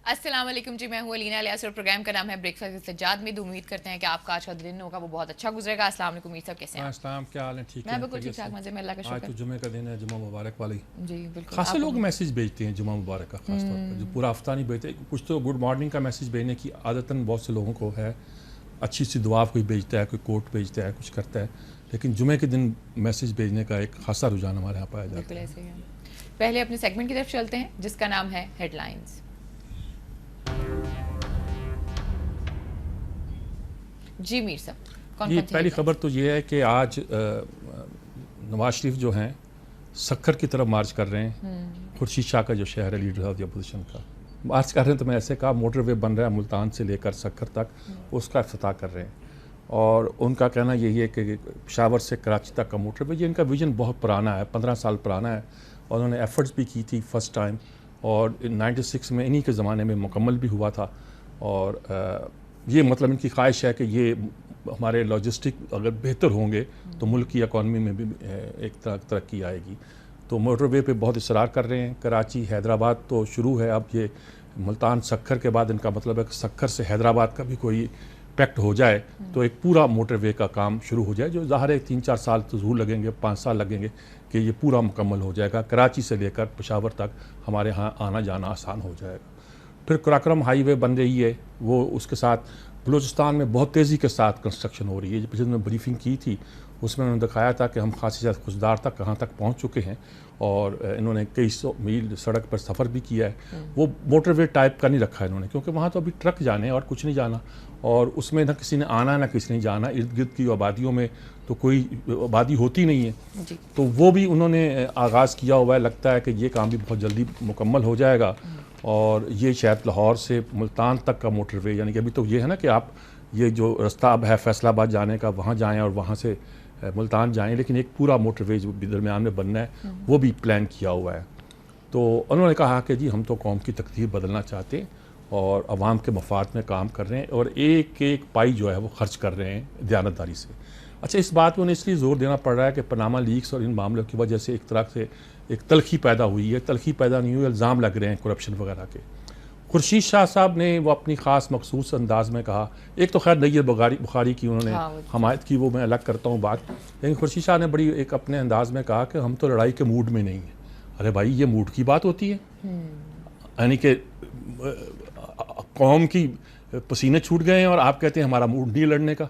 अस्सलाम वालेकुम जी, मैं हूँ अलीना अलियास और प्रोग्राम का नाम है ब्रेकफास्ट विद सज्जाद। में उम्मीद करते हैं कि आपका आज का दिन होगा वो बहुत अच्छा गुजरेगा। अस्सलाम वालेकुम मीर साहब, कैसे हैं आप? अस्सलाम, क्या हाल है? ठीक मैं है, बिल्कुल ठीक खैरियत ठाक, से। मजे में, अल्लाह का आज शुक्र। तो जुमे का दिन है, जुमा मुबारक वाली। जी बिल्कुल, खासे आप लोग मैसेज भेजते हैं जुमा मुबारक का, ख़ास तौर पर जो पूरा हफ्ता नहीं भेजते। कुछ तो गुड मॉर्निंग का मैसेज भेजने की आदतन बहुत से लोगों को है, अच्छी सी दुआ कोई भेजता है, कोई कोट भेजता है, कुछ करता है, लेकिन जुमे के दिन मैसेज भेजने का एक खासा रुझान हमारे यहाँ पाया बिल्कुल जाता है। ऐसे ही है। पहले अपने सेगमेंट की तरफ चलते हैं जिसका नाम है हेडलाइंस। जी मीर साहब, कौन जी, कौन सी पहली खबर हेडलाइंस? तो ये है कि आज नवाज शरीफ जो हैं सक्खर की तरफ मार्च कर रहे हैं। खुर्शीद शाह का जो शहर है, लीडर ऑफ द अपोजिशन का, मार्च कर रहे हैं। तो मैं ऐसे कहा, मोटरवे बन रहा है मुल्तान से लेकर सक्खर तक, उसका इफ्तिताह कर रहे हैं। और उनका कहना यही है कि पेशावर से कराची तक का मोटरवे, ये इनका विजन बहुत पुराना है, 15 साल पुराना है। और उन्होंने एफर्ट्स भी की थी फर्स्ट टाइम, और 96 में इन्हीं के ज़माने में मुकम्मल भी हुआ था। और ये मतलब इनकी ख्वाहिश है कि ये हमारे लॉजिस्टिक अगर बेहतर होंगे तो मुल्क की इकॉनमी में भी एक तरक्की आएगी। तो मोटरवे पे बहुत इसरार कर रहे हैं। कराची हैदराबाद तो शुरू है, अब ये मुल्तान सक्खर के बाद इनका मतलब है कि सक्खर से हैदराबाद का भी कोई पैक्ट हो जाए तो एक पूरा मोटरवे का काम शुरू हो जाए, जो ज़ाहिर है 3-4 साल तो ज़रूर लगेंगे, 5 साल लगेंगे कि ये पूरा मुकम्मल हो जाएगा। कराची से लेकर पेशावर तक हमारे यहाँ आना जाना आसान हो जाएगा। फिर कराक्रम हाईवे बन रही है, वो उसके साथ बलूचिस्तान में बहुत तेज़ी के साथ कंस्ट्रक्शन हो रही है। पिछले दिन ब्रीफिंग की थी, उसमें उन्होंने दिखाया था कि हम खासी ज़्यादा खुशदार तक कहाँ तक पहुँच चुके हैं, और इन्होंने कई सौ मील सड़क पर सफ़र भी किया है। वो मोटरवे टाइप का नहीं रखा है इन्होंने, क्योंकि वहाँ तो अभी ट्रक जाने और कुछ नहीं जाना, और उसमें ना किसी ने आना ना किसी ने जाना। इर्द गिर्द की आबादियों में तो कोई आबादी होती नहीं है। जी तो वो भी उन्होंने आगाज़ किया हुआ है। लगता है कि ये काम भी बहुत जल्दी मुकम्मल हो जाएगा। और ये शायद लाहौर से मुल्तान तक का मोटरवे, यानी कि अभी तो ये है ना कि आप ये जो रास्ता अब है फैसलाबाद जाने का, वहाँ जाएं और वहाँ से मुल्तान जाएं, लेकिन एक पूरा मोटरवे जो दरमियान में बनना है वो भी प्लान किया हुआ है। तो उन्होंने कहा कि जी हम तो कौम की तकदीर बदलना चाहते हैं और अवाम के मफाद में काम कर रहे हैं, और एक एक पाई जो है वो खर्च कर रहे हैं दयानतदारी से। अच्छा, इस बात पर उन्हें इसलिए ज़ोर देना पड़ रहा है कि पनामा लीक्स और इन मामलों की वजह से एक तरह से एक तलखी पैदा हुई है। तलखी पैदा नहीं हुई, इल्ज़ाम लग रहे हैं करप्शन वगैरह के। खुर्शीद शाह साहब ने वो अपनी ख़ास मखसूस अंदाज में कहा, एक तो खैर नैयर बुखारी की उन्होंने हाँ, वो हमायत की, वो मैं अलग करता हूँ बात, लेकिन खुर्शीद शाह ने बड़ी एक अपने अंदाज में कहा कि हम तो लड़ाई के मूड में नहीं हैं। अरे भाई, ये मूड की बात होती है? यानी कि कौम की पसीने छूट गए हैं और आप कहते हैं हमारा मूड नहीं लड़ने का?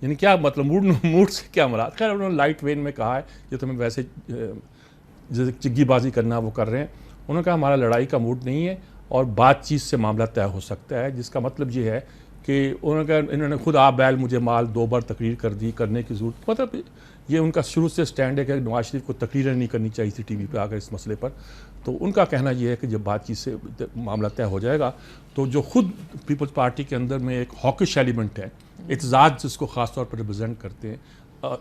यानी क्या मतलब, मूड से क्या मुराद? खैर उन्होंने लाइट वेन में कहा है, ये तो मैं वैसे जैसे चिग्गीबाजी करना वो कर रहे हैं। उन्होंने कहा हमारा लड़ाई का मूड नहीं है और बातचीत से मामला तय हो सकता है, जिसका मतलब ये है कि उन्होंने कहा, इन्होंने खुद आप बैल मुझे माल 2 बार तकरीर कर दी, करने की ज़रूरत, मतलब ये उनका शुरू से स्टैंड है कि नवाज शरीफ को तकरीरें नहीं करनी चाहिए थी टीवी पे आकर इस मसले पर। तो उनका कहना यह है कि जब बातचीत से मामला तय हो जाएगा तो जो खुद पीपल्स पार्टी के अंदर में एक हॉकिश एलिमेंट है, एतजाज़ जिसको ख़ास तौर पर रिप्रेजेंट करते हैं,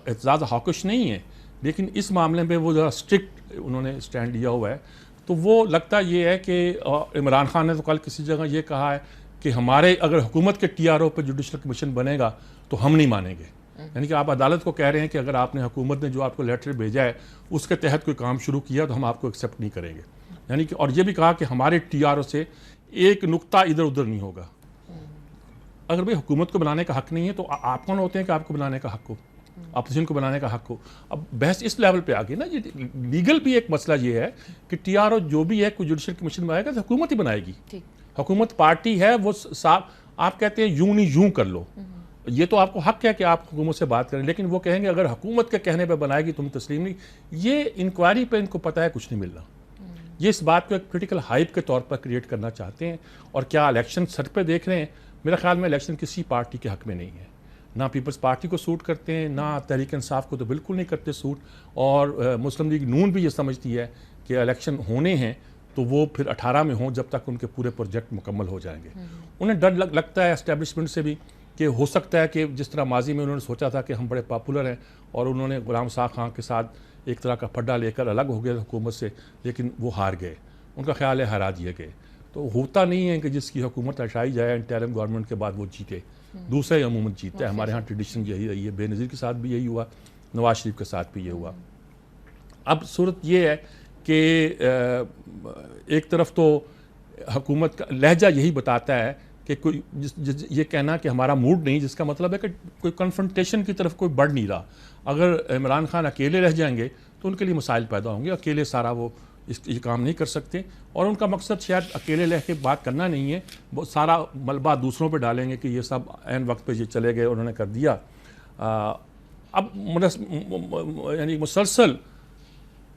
एतजाज़ हॉकिश नहीं है, लेकिन इस मामले में वो ज़रा स्ट्रिक्ट उन्होंने स्टैंड लिया हुआ है। तो वो लगता ये है कि इमरान खान ने तो कल किसी जगह ये कहा है कि हमारे अगर हुकूमत के TRO पर जुडिशल कमीशन बनेगा तो हम नहीं मानेंगे। यानी कि आप अदालत को कह रहे हैं कि अगर आपने हुकूमत ने जो आपको लेटर भेजा है उसके तहत कोई काम शुरू किया तो हम आपको एक्सेप्ट नहीं करेंगे। यानी कि, और ये भी कहा कि हमारे TRO से एक नुक्ता इधर उधर नहीं होगा। अगर भाई हुकूमत को बनाने का हक नहीं है तो आप कौन होते हैं कि आपको बनाने का हक हो, अपोजिशन को बनाने का हक हो? अब बहस इस लेवल पे आ गई ना, ये लीगल भी एक मसला ये है कि TRO जो भी है कोई जुडिशल कमीशन बनाएगा तो हुकूमत ही बनाएगी। हुकूमत पार्टी है, वो साफ आप कहते हैं यूं नहीं यूं कर लो, ये तो आपको हक है कि आप हुकूमत से बात करें, लेकिन वो कहेंगे अगर हुकूमत के कहने पे बनाएगी तुम तस्लीम नहीं। ये इंक्वायरी पे इनको पता है कुछ नहीं मिलना। ये इस बात को एक पोलिटिकल हाइप के तौर पर क्रिएट करना चाहते हैं। और क्या इलेक्शन सर पे देख रहे हैं? मेरा ख्याल में इलेक्शन किसी पार्टी के हक में नहीं है, ना पीपल्स पार्टी को सूट करते हैं, ना तहरीक इंसाफ को तो बिल्कुल नहीं करते सूट। और मुस्लिम लीग नून भी ये समझती है कि इलेक्शन होने हैं तो वो फिर 18 में हों, जब तक उनके पूरे प्रोजेक्ट मुकम्मल हो जाएंगे। उन्हें डर लगता है एस्टेब्लिशमेंट से भी कि हो सकता है कि जिस तरह माजी में उन्होंने सोचा था कि हम बड़े पॉपुलर हैं और उन्होंने गुलाम साहब खां के साथ एक तरह का फड्डा लेकर अलग हो गए हुकूमत से, लेकिन वो हार गए। उनका ख्याल है हरा दिए गए। तो होता नहीं है कि जिसकी हुकूमत हटाई जाए इंटरिम गवर्नमेंट के बाद वो जीते, दूसरे अमूमन जीतता है। हमारे यहाँ ट्रेडिशन यही रही है, बेनज़ीर के साथ भी यही हुआ, नवाज शरीफ के साथ भी ये हुआ। अब सूरत ये है कि एक तरफ तो हुकूमत का लहजा यही बताता है कि कोई ये कहना कि हमारा मूड नहीं, जिसका मतलब है कि कोई कन्फ्रंटेशन की तरफ कोई बढ़ नहीं रहा। अगर इमरान खान अकेले रह जाएंगे तो उनके लिए मसाइल पैदा होंगे, अकेले सारा वो ये काम नहीं कर सकते, और उनका मकसद शायद अकेले रह के बात करना नहीं है, वो सारा मलबा दूसरों पे डालेंगे कि ये सब ऐन वक्त पे ये चले गए, उन्होंने कर दिया। अब यानी मुसलसल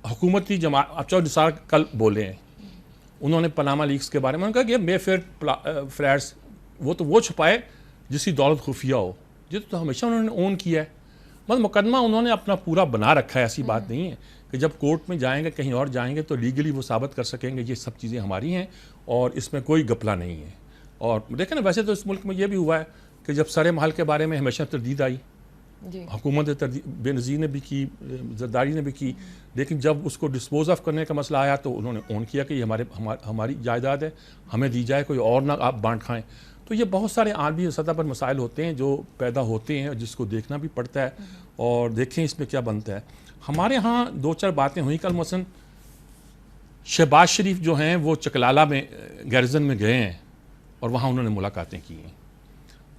हुकूमती जमा, अब चौधरी निसार कल बोले हैं, उन्होंने पनामा लीक्स के बारे में उन्होंने कहा कि मेफेयर फ्लैट्स वो छुपाए जिसकी दौलत खुफिया हो, ये तो हमेशा उन्होंने ओन किया है। मतलब मुकदमा उन्होंने अपना पूरा बना रखा है, ऐसी बात नहीं है कि जब कोर्ट में जाएंगे कहीं और जाएंगे तो लीगली वो साबित कर सकेंगे ये सब चीज़ें हमारी हैं और इसमें कोई गपला नहीं है। और देखें ना, वैसे तो इस मुल्क में ये भी हुआ है कि जब सरे महल के बारे में हमेशा तरदीद आई, हुकूमत बेनज़ीर ने भी की, जरदारी ने भी की, लेकिन जब उसको डिस्पोज ऑफ करने का मसला आया तो उन्होंने ओन किया कि ये हमारी जायदाद है, हमें दी जाए, कोई और ना आप बांट खाएं। तो ये बहुत सारे आलमी सतह पर मसाइल होते हैं जो पैदा होते हैं, जिसको देखना भी पड़ता है और देखें इसमें क्या बनता है। हमारे यहाँ दो चार बातें हुई कल, मसलन शहबाज शरीफ जो हैं वो चकलाला में गैरिजन में गए हैं और वहाँ उन्होंने मुलाकातें की हैं।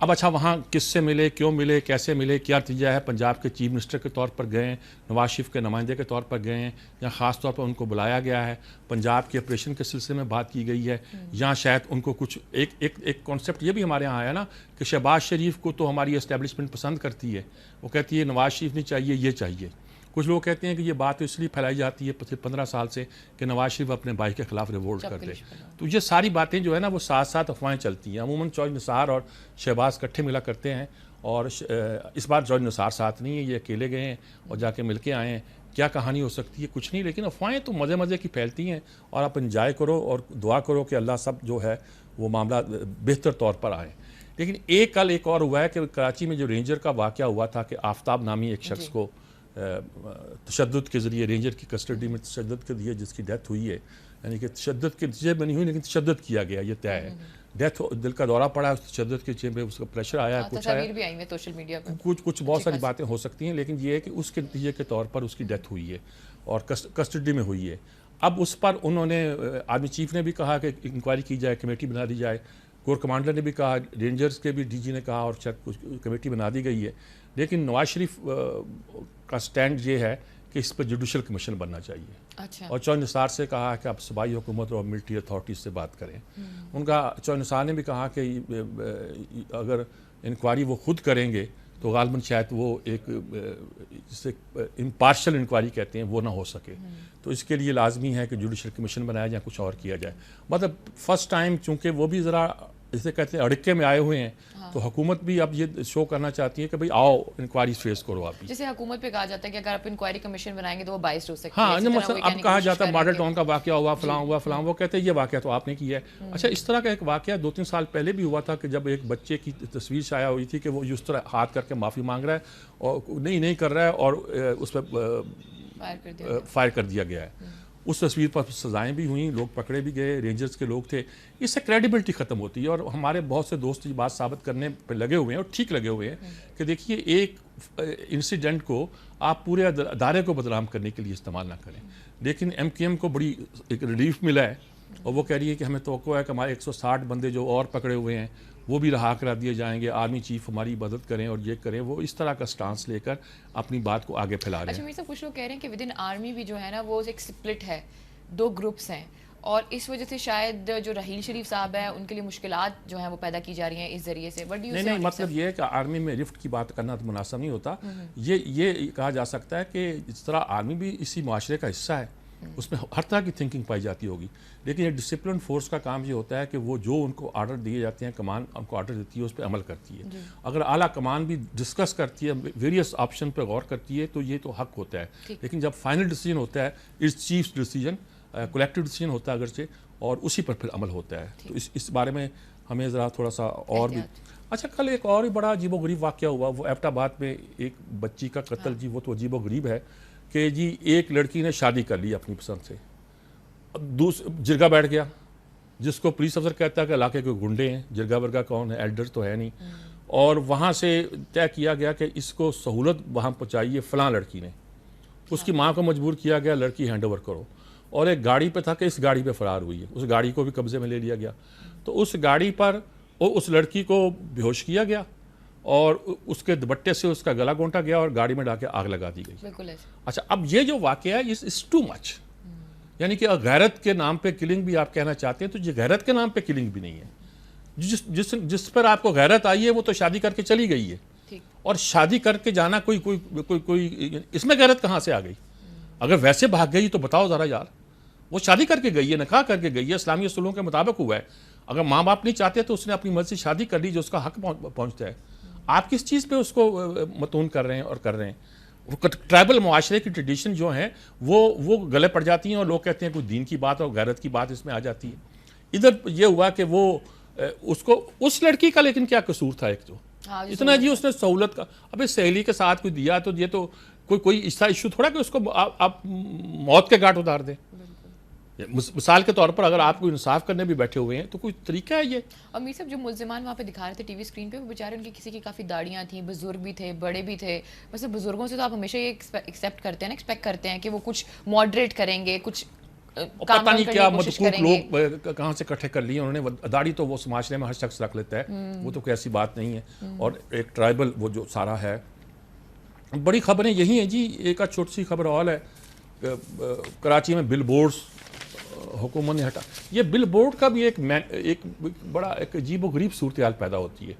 अब अच्छा, वहाँ किससे मिले, क्यों मिले, कैसे मिले, क्या नतीजा है? पंजाब के चीफ मिनिस्टर के तौर पर गए हैं, नवाज शरीफ के नुमाइंदे के तौर पर गए हैं, या ख़ास तौर पर उनको बुलाया गया है, पंजाब के ऑपरेशन के सिलसिले में बात की गई है, या शायद उनको कुछ एक कॉन्सेप्ट ये भी हमारे यहाँ आया ना कि शहबाज शरीफ को तो हमारी एस्टेब्लिशमेंट पसंद करती है, वो कहती है नवाज शरीफ नहीं चाहिए, ये चाहिए। कुछ लोग कहते हैं कि ये बात तो इसलिए फैलाई जाती है 15 साल से कि नवाज शरीफ अपने भाई के खिलाफ रिवोल्ट कर दे। तो ये सारी बातें जो है ना वो साथ साथ अफवाहें चलती हैं। अमूमन चौधरी निसार और शहबाज इकट्ठे मिला करते हैं, और इस बार चौधरी निसार साथ नहीं है, ये अकेले गए हैं और जाके मिल के आए हैं। क्या कहानी हो सकती है? कुछ नहीं, लेकिन अफवाहें तो मज़े मज़े की फैलती हैं, और आप इंजॉय करो और दुआ करो कि अल्लाह सब जो है वो मामला बेहतर तौर पर आए। लेकिन कल एक और हुआ है कि कराची में जो रेंजर का वाक़या हुआ था कि आफ्ताब नामी एक शख्स को तशद्दुद के ज़रिए रेंजर की कस्टडी में तशद्दुद के दिए, जिसकी डेथ हुई है, यानी कि तशद्दुद के नतीजे में नहीं हुई लेकिन तशद्दुद किया गया, ये तय है। डेथ, दिल का दौरा पड़ा है, उस तशद्दुद के चेम पे उसका प्रेशर आया है, कुछ आया भी आई है सोशल मीडिया पे, कुछ बहुत सारी बातें हो सकती हैं, लेकिन ये है कि उसके नतीजे के तौर पर उसकी डेथ हुई है और कस्टडी में हुई है। अब उस पर उन्होंने, आर्मी चीफ ने भी कहा कि इंक्वायरी की जाए, कमेटी बना दी जाए, कोर कमांडर ने भी कहा, रेंजर्स के भी डीजी ने कहा, और शायद कुछ कमेटी बना दी गई है। लेकिन नवाज शरीफ का स्टैंड ये है कि इस पर जुडिशल कमीशन बनना चाहिए। अच्छा। और चौधरी निसार से कहा कि आप सूबाई हुकूमत और मिलिट्री अथॉरिटीज़ से बात करें। उनका चौधरी निसार ने भी कहा कि अगर इंक्वायरी वो खुद करेंगे तो गालबन शायद वो एक जिसे इम्पार्शल इंक्वायरी कहते हैं वो ना हो सके, तो इसके लिए लाजमी है कि जुडिशल कमीशन बनाया जाए, कुछ और किया जाए। मतलब फर्स्ट टाइम चूँकि वो भी ज़रा जिसे कहते हैं अड़के में आए हुए हैं, तो हुकूमत भी अब ये शो करना चाहती है कि भाई आओ इंक्वायरी फेस करो आप भी। जैसे हुकूमत पे कहा जाता है कि अगर आप इंक्वायरी कमीशन बनाएंगे तो वो बाइस्ड हो सकती है। हाँ, मतलब अब कहा जाता है मॉडल टाउन का वाकया हुआ, फलां, वो कहते हैं ये वाकया तो आपने किया है। अच्छा, इस तरह का एक वाकया 2-3 साल पहले भी हुआ था कि जब एक बच्चे की तस्वीर शाया हुई थी कि वो इस तरह हाथ करके माफ़ी मांग रहा है और नहीं कर रहा है, और उस पर फायर कर दिया गया है। उस तस्वीर पर सजाएं भी हुई, लोग पकड़े भी गए, रेंजर्स के लोग थे। इससे क्रेडिबिलिटी ख़त्म होती है, और हमारे बहुत से दोस्त ये बात साबित करने पर लगे हुए हैं और ठीक लगे हुए हैं कि देखिए एक इंसिडेंट को आप पूरे अदारे को बदनाम करने के लिए इस्तेमाल ना करें। लेकिन MKM को बड़ी एक रिलीफ मिला है, और वो कह रही है कि हमें तवक्को है कि हमारे 160 बंदे जो और पकड़े हुए हैं वो भी रहा करा दिए जाएंगे, आर्मी चीफ हमारी मदद करें और ये करें। वो इस तरह का स्टांस लेकर अपनी बात को आगे फैला रहे हैं। अच्छा, मेरे साथ कुछ लोग कह रहे हैं कि विद इन आर्मी भी जो है ना वो एक स्प्लिट है, 2 ग्रुप्स हैं, और इस वजह से शायद जो रहील शरीफ साहब है उनके लिए मुश्किलात जो हैं वो पैदा की जा रही हैं इस जरिए से। नहीं, मतलब ये है कि आर्मी में रिफ्ट की बात करना तो मुनासिब नहीं होता। ये कहा जा सकता है कि जिस तरह आर्मी भी इसी माशरे का हिस्सा है, उसमें हर तरह की थिंकिंग पाई जाती होगी, लेकिन ये डिसिप्लिन फोर्स का काम ये होता है कि वो जो उनको आर्डर दिए जाते हैं, कमान उनको आर्डर देती है, उस पर अमल करती है। अगर आला कमान भी डिस्कस करती है, वेरियस ऑप्शन पर गौर करती है, तो ये तो हक होता है। लेकिन जब फाइनल डिसीजन होता है, it's chief decision, collective decision होता है अगर से, और उसी पर फिर अमल होता है। तो इस बारे में हमें ज़रा थोड़ा सा और भी। अच्छा, कल एक और ही बड़ा अजीबोगरीब वाक़या हुआ, वो एबटाबाद में एक बच्ची का कत्ल। जी, वो तो अजीबोगरीब है कि जी एक लड़की ने शादी कर ली अपनी पसंद से, जिरगा बैठ गया, जिसको पुलिस अफसर कहता है कि इलाके के गुंडे हैं, जिरगा वर्गा कौन है, एल्डर तो है नहीं, और वहाँ से तय किया गया कि इसको सहूलत वहाँ पहुँचाइए फ़लाँ लड़की ने। उसकी माँ को मजबूर किया गया लड़की हैंड ओवर करो, और एक गाड़ी पे था कि इस गाड़ी पे फरार हुई है। उस गाड़ी को भी कब्जे में ले लिया गया। तो उस गाड़ी पर उस लड़की को बेहोश किया गया और उसके दुपट्टे से उसका गला घोंटा गया और गाड़ी में डाके आग लगा दी गई। बिल्कुल ऐसे। अच्छा, अब ये जो वाकया है इस टू मच, यानी कि गैरत के नाम पे किलिंग भी आप कहना चाहते हैं तो ये गैरत के नाम पे किलिंग भी नहीं है। जिस पर आपको गैरत आई है वो तो शादी करके चली गई है, और शादी करके जाना कोई इसमें गैरत कहाँ से आ गई? अगर वैसे भाग गई तो बताओ ज़रा यार, वो शादी करके गई है, निकाह करके गई है, इस्लामी उसूलों के मुताबिक हुआ है। अगर माँ बाप नहीं चाहते तो उसने अपनी मर्जी शादी कर ली, जो उसका हक पहुँचता है। आप किस चीज़ पे उसको मतून कर रहे हैं और कर रहे हैं? वो ट्राइबल मुआशरे की ट्रेडिशन जो है वो गले पड़ जाती हैं और लोग कहते हैं कोई दीन की बात और गैरत की बात इसमें आ जाती है। इधर ये हुआ कि वो उसको, उस लड़की का लेकिन क्या कसूर था? एक तो इतना जी उसने सहूलत का, अबे सहेली के साथ कोई दिया तो ये तो कोई ऐसा इशू थोड़ा कि उसको आप मौत के घाट उतार दें। मिसाल के तौर पर अगर आप कोई इंसाफ करने भी बैठे हुए हैं तो कोई तरीका है ये। और मीर साहब जो मुल्जिमान वहाँ पे दिखा रहे थे टीवी स्क्रीन पे, वो बेचारे, उनकी किसी की काफ़ी दाढ़ियाँ थी, बुजुर्ग भी थे, बड़े भी थे। वैसे बुजुर्गों से तो आप हमेशा ये एक्सेप्ट करते हैं ना, एक्सपेक्ट करते हैं कि वो कुछ मॉडरेट करेंगे, कुछ पता नहीं क्या मदकूक लोग कहाँ से इकट्ठे कर लिए उन्होंने। दाढ़ी तो वो माशरे में हर शख्स रख लेता है, वो तो कोई ऐसी बात नहीं है। और एक ट्राइबल वो जो सारा है, बड़ी खबरें यही हैं जी। एक छोटी सी खबर और है, कराची में बिल बोर्ड्स हुकूमत ने हटा। ये बिल बोर्ड का भी एक बड़ा एक अजीब व गरीब सूरत हाल पैदा होती है।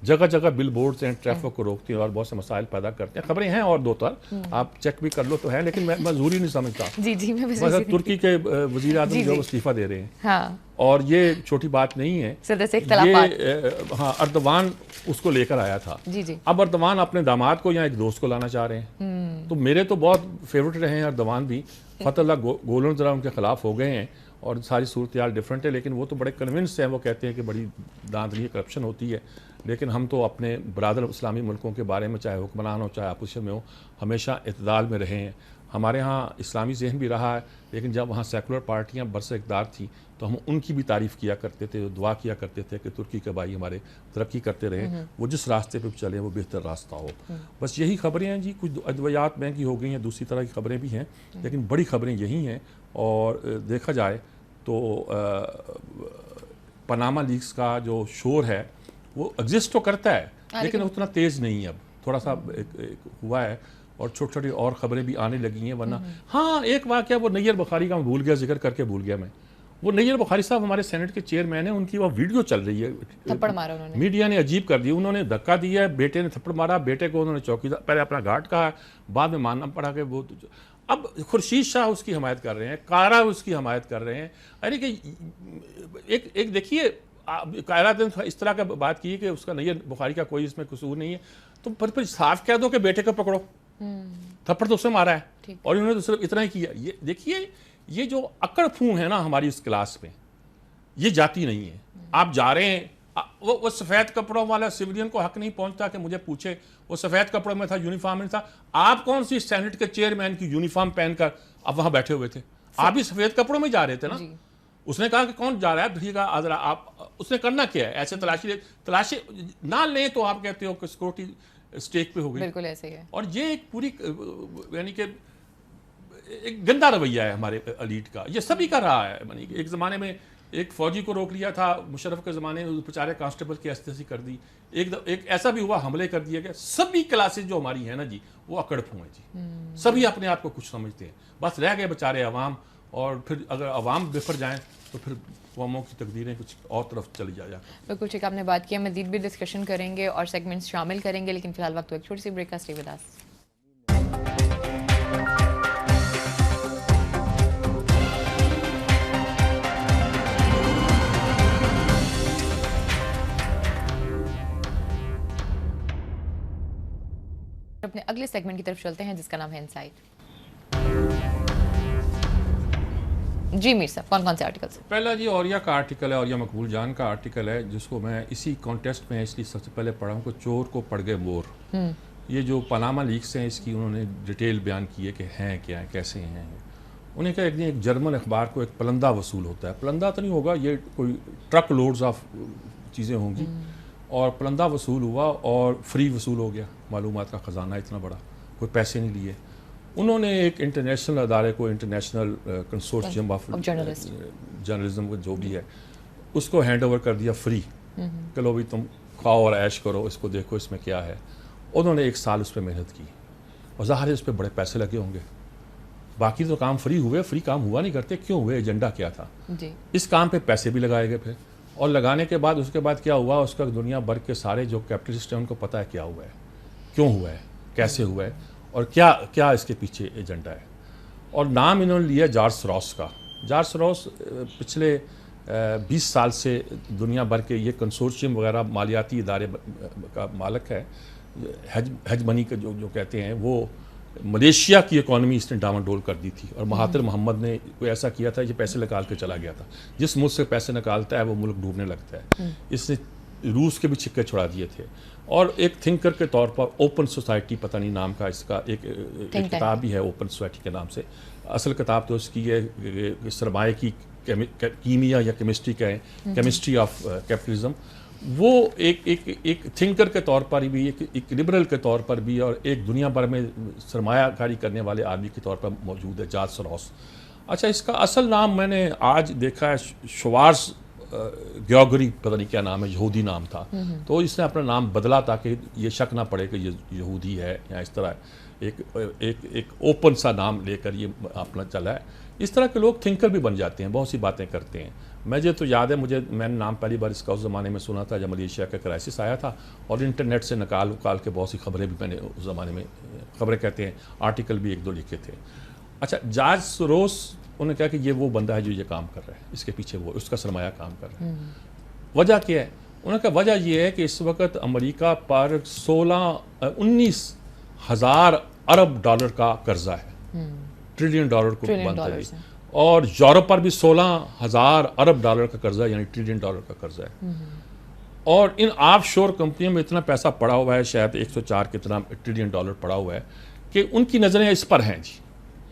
जगह जगह बिल बोर्ड्स हैं, ट्रैफिक को रोकती हैं और बहुत से मसाइल पैदा करते हैं। खबरें हैं और दो चार, आप चेक भी कर लो तो है, लेकिन मैं जरूरी नहीं समझता। जी मैं बस तुर्की के वजीर आज़म जो इस्तीफा दे रहे हैं, हाँ। और ये छोटी बात नहीं है। ये हाँ, अर्दवान उसको लेकर आया था। जी। अब अर्दवान अपने दामाद को या एक दोस्त को लाना चाह रहे हैं। तो मेरे तो बहुत फेवरेट रहे हैं अर्दवान भी। फतहुल्लाह गुलन जरा उनके खिलाफ हो गए हैं और सारी सूरत हाल डिफरेंट है, लेकिन वो तो बड़े कन्विंस हैं। वो कहते हैं कि बड़ी दांतली करप्शन होती है। लेकिन हम तो अपने बरादर इस्लामी मुल्कों के बारे में, चाहे हुक्मरान हो चाहे अपोजिशन में हो, हमेशा इत्दाल में रहे हैं। हमारे यहाँ इस्लामी जहन भी रहा है, लेकिन जब वहाँ सेकुलर पार्टियाँ बरसे इक़्तिदार थी तो हम उनकी भी तारीफ़ किया करते थे, दुआ किया करते थे कि तुर्की के भाई हमारे तरक्की करते रहे, वो जिस रास्ते पे चले वो बेहतर रास्ता हो। बस यही खबरें हैं जी। कुछ अद्वियात महंगी हो गई हैं, दूसरी तरह की खबरें भी हैं, लेकिन बड़ी खबरें यही हैं। और देखा जाए तो पनामा लीक्स का जो शोर है वो एग्जिस्ट तो करता है, लेकिन उतना तेज़ नहीं है। अब थोड़ा सा एक हुआ है और छोटी छोटी और खबरें भी आने लगी हैं। वरना हाँ, एक वाक़या वो नैयर बुखारी का मैं भूल गया, जिक्र करके भूल गया मैं। वो नैयर बुखारी साहब हमारे सेनेट के चेयरमैन हैं, उनकी वो वीडियो चल रही है, थप्पड़ मारा उन्होंने, मीडिया ने अजीब कर दी। उन्होंने धक्का दिया है, बेटे ने थप्पड़ मारा, बेटे को उन्होंने चौकीदार पहले अपना घाट कहा, बाद में मानना पड़ा कि वो। अब खुर्शीद शाह उसकी हमायत कर रहे हैं, कायरा उसकी हमायत कर रहे हैं। अरे कि एक देखिए, कायरा ने इस तरह का बात की कि उसका नैयर बुखारी का कोई इसमें कसूर नहीं है, तो फिर साफ कह दो कि बेटे को पकड़ो, थप्पड़ तो उसने मारा है और इन्होंने तो सिर्फ इतना ही किया। ये देखिए, ये जो अकड़ फूं है ना हमारी इस क्लास में, ये जाती नहीं है। आप जा रहे हैं, वो सफ़ेद कपड़ों वाला सिविलियन को हक नहीं पहुंचता कि मुझे पूछे वो सफ़ेद कपड़ों में था, यूनिफॉर्म में था। आप कौन सी सेनेट के चेयरमैन की यूनिफॉर्म पहनकर अब वहां बैठे हुए थे? आप भी सफ़ेद कपड़ों में जा रहे थे ना। उसने कहा कि कौन जा रहा है, ठीक है जरा आप, उसने करना क्या है? ऐसे तलाशी ना लें तो आप कहते हो कि सिक्योरिटी स्टेक पे हो गई। बिल्कुल ऐसे ही है। और ये एक पूरी यानी कि एक गंदा रवैया है हमारे एलीट का, ये सभी का रहा है। यानी एक ज़माने में एक फ़ौजी को रोक लिया था मुशर्रफ के ज़माने में, बेचारे कांस्टेबल की ऐसी कर दी। एक ऐसा भी हुआ, हमले कर दिया गया। सभी क्लासेज जो हमारी है ना जी, वो अकड़ फूं है जी। सभी अपने आप को कुछ समझते हैं, बस रह गए बेचारे अवाम। और फिर अगर अवाम बिफर जाएं तो फिर कौमों की तकदीरें कुछ और तरफ चली जाए। बिल्कुल ठीक आपने बात किया, मज़ीद भी डिस्कशन करेंगे और सेगमेंट्स शामिल करेंगे, लेकिन फिलहाल वक्त एक छोटी सी ब्रेक का। Stay with us. अपने अगले सेगमेंट की तरफ चलते हैं, जिसका नाम है इनसाइट। जी मीर साहब, कौन कौन से आर्टिकल्स? पहला जी औरिया का आर्टिकल है, औरिया मकबूल जान का आर्टिकल है, जिसको मैं इसी कॉन्टेस्ट में इसलिए सबसे पहले पढ़ा हूँ कि चोर को पड़ गए मोर। ये जो पनामा लीक्स हैं, इसकी उन्होंने डिटेल बयान की है कि हैं क्या है, कैसे हैं। उन्हें कहा एक जर्मन अखबार को एक पलंदा वसूल होता है। पलंदा तो नहीं होगा, ये कोई ट्रक लोड्स ऑफ चीज़ें होंगी, और पलंदा वसूल हुआ और फ्री वसूल हो गया। मालूमात का ख़जाना इतना बड़ा, कोई पैसे नहीं लिए। उन्होंने एक इंटरनेशनल अदारे को, international consortium of journalist journalism जो भी है, उसको हैंड ओवर कर दिया फ्री। चलो भाई तुम खाओ और ऐश करो, इसको देखो इसमें क्या है। उन्होंने 1 साल उस पर मेहनत की और ज़ाहिर है उस पर बड़े पैसे लगे होंगे। बाकी तो काम फ्री हुए, फ्री काम हुआ नहीं करते, क्यों हुए, एजेंडा क्या था जी। इस काम पे? पैसे भी लगाए गए फिर, और लगाने के बाद उसके बाद क्या हुआ, उसका दुनिया भर के सारे जो कैपिटलिस्ट हैं उनको पता है क्या हुआ है, क्यों हुआ है, कैसे हुआ है और क्या क्या इसके पीछे एजेंडा है। और नाम इन्होंने लिया जॉर्ज सोरोस का। जॉर्ज सोरोस पिछले 20 साल से दुनिया भर के ये कंसोर्शियम वगैरह मालियाती इदारे का मालिक है। हेज मनी का जो कहते हैं, वो मलेशिया की इकॉनमी इसने डामाडोल कर दी थी और महातिर मोहम्मद ने कोई ऐसा किया था, ये पैसे निकाल के चला गया था। जिस मुल्क से पैसे निकालता है वो मुल्क डूबने लगता है। इसने रूस के भी छिक्के छुड़ा दिए थे। और एक थिंकर के तौर पर ओपन सोसाइटी, पता नहीं नाम का इसका एक किताब भी है ओपन सोसाइटी के नाम से। असल किताब तो इसकी है सरमाए की कीमिया या केमिस्ट्री का है, केमिस्ट्री ऑफ कैपिटलिज्म। वो एक थिंकर के तौर पर भी, एक लिबरल के तौर पर भी, और एक दुनिया भर में सरमायाकारी करने वाले आदमी के तौर पर मौजूद है, जॉर्ज सोरोस। अच्छा, इसका असल नाम मैंने आज देखा है, श्वार्ज़ ग्योगरी, पता नहीं क्या नाम है, यहूदी नाम था। तो इसने अपना नाम बदला ताकि ये शक ना पड़े कि ये यहूदी है या इस तरह एक ओपन सा नाम लेकर ये अपना चला है। इस तरह के लोग थिंकर भी बन जाते हैं, बहुत सी बातें करते हैं। मुझे तो याद है, मैंने नाम पहली बार इसका उस ज़माने में सुना था जब मलेशिया का क्राइसिस आया था, और इंटरनेट से निकाल के बहुत सी खबरें भी मैंने उस ज़माने में, खबरें कहते हैं, आर्टिकल भी 1-2 लिखे थे। अच्छा, जॉर्ज सोरोस, उन्होंने कहा कि ये वो बंदा है जो ये काम कर रहा है, इसके पीछे वो उसका सरमाया काम कर रहा है। वजह क्या है? उन्होंने कहा वजह ये है कि इस वक्त अमेरिका पर 19,000 अरब डॉलर का कर्जा है, ट्रिलियन डॉलर को बनता है। और यूरोप पर भी 16,000 अरब डॉलर का कर्जा, यानी ट्रिलियन डॉलर का कर्जा है। और इन ऑफशोर कंपनियों में इतना पैसा पड़ा हुआ है, शायद 104 कितना ट्रिलियन डॉलर पड़ा हुआ है, कि उनकी नज़रें इस पर हैं जी।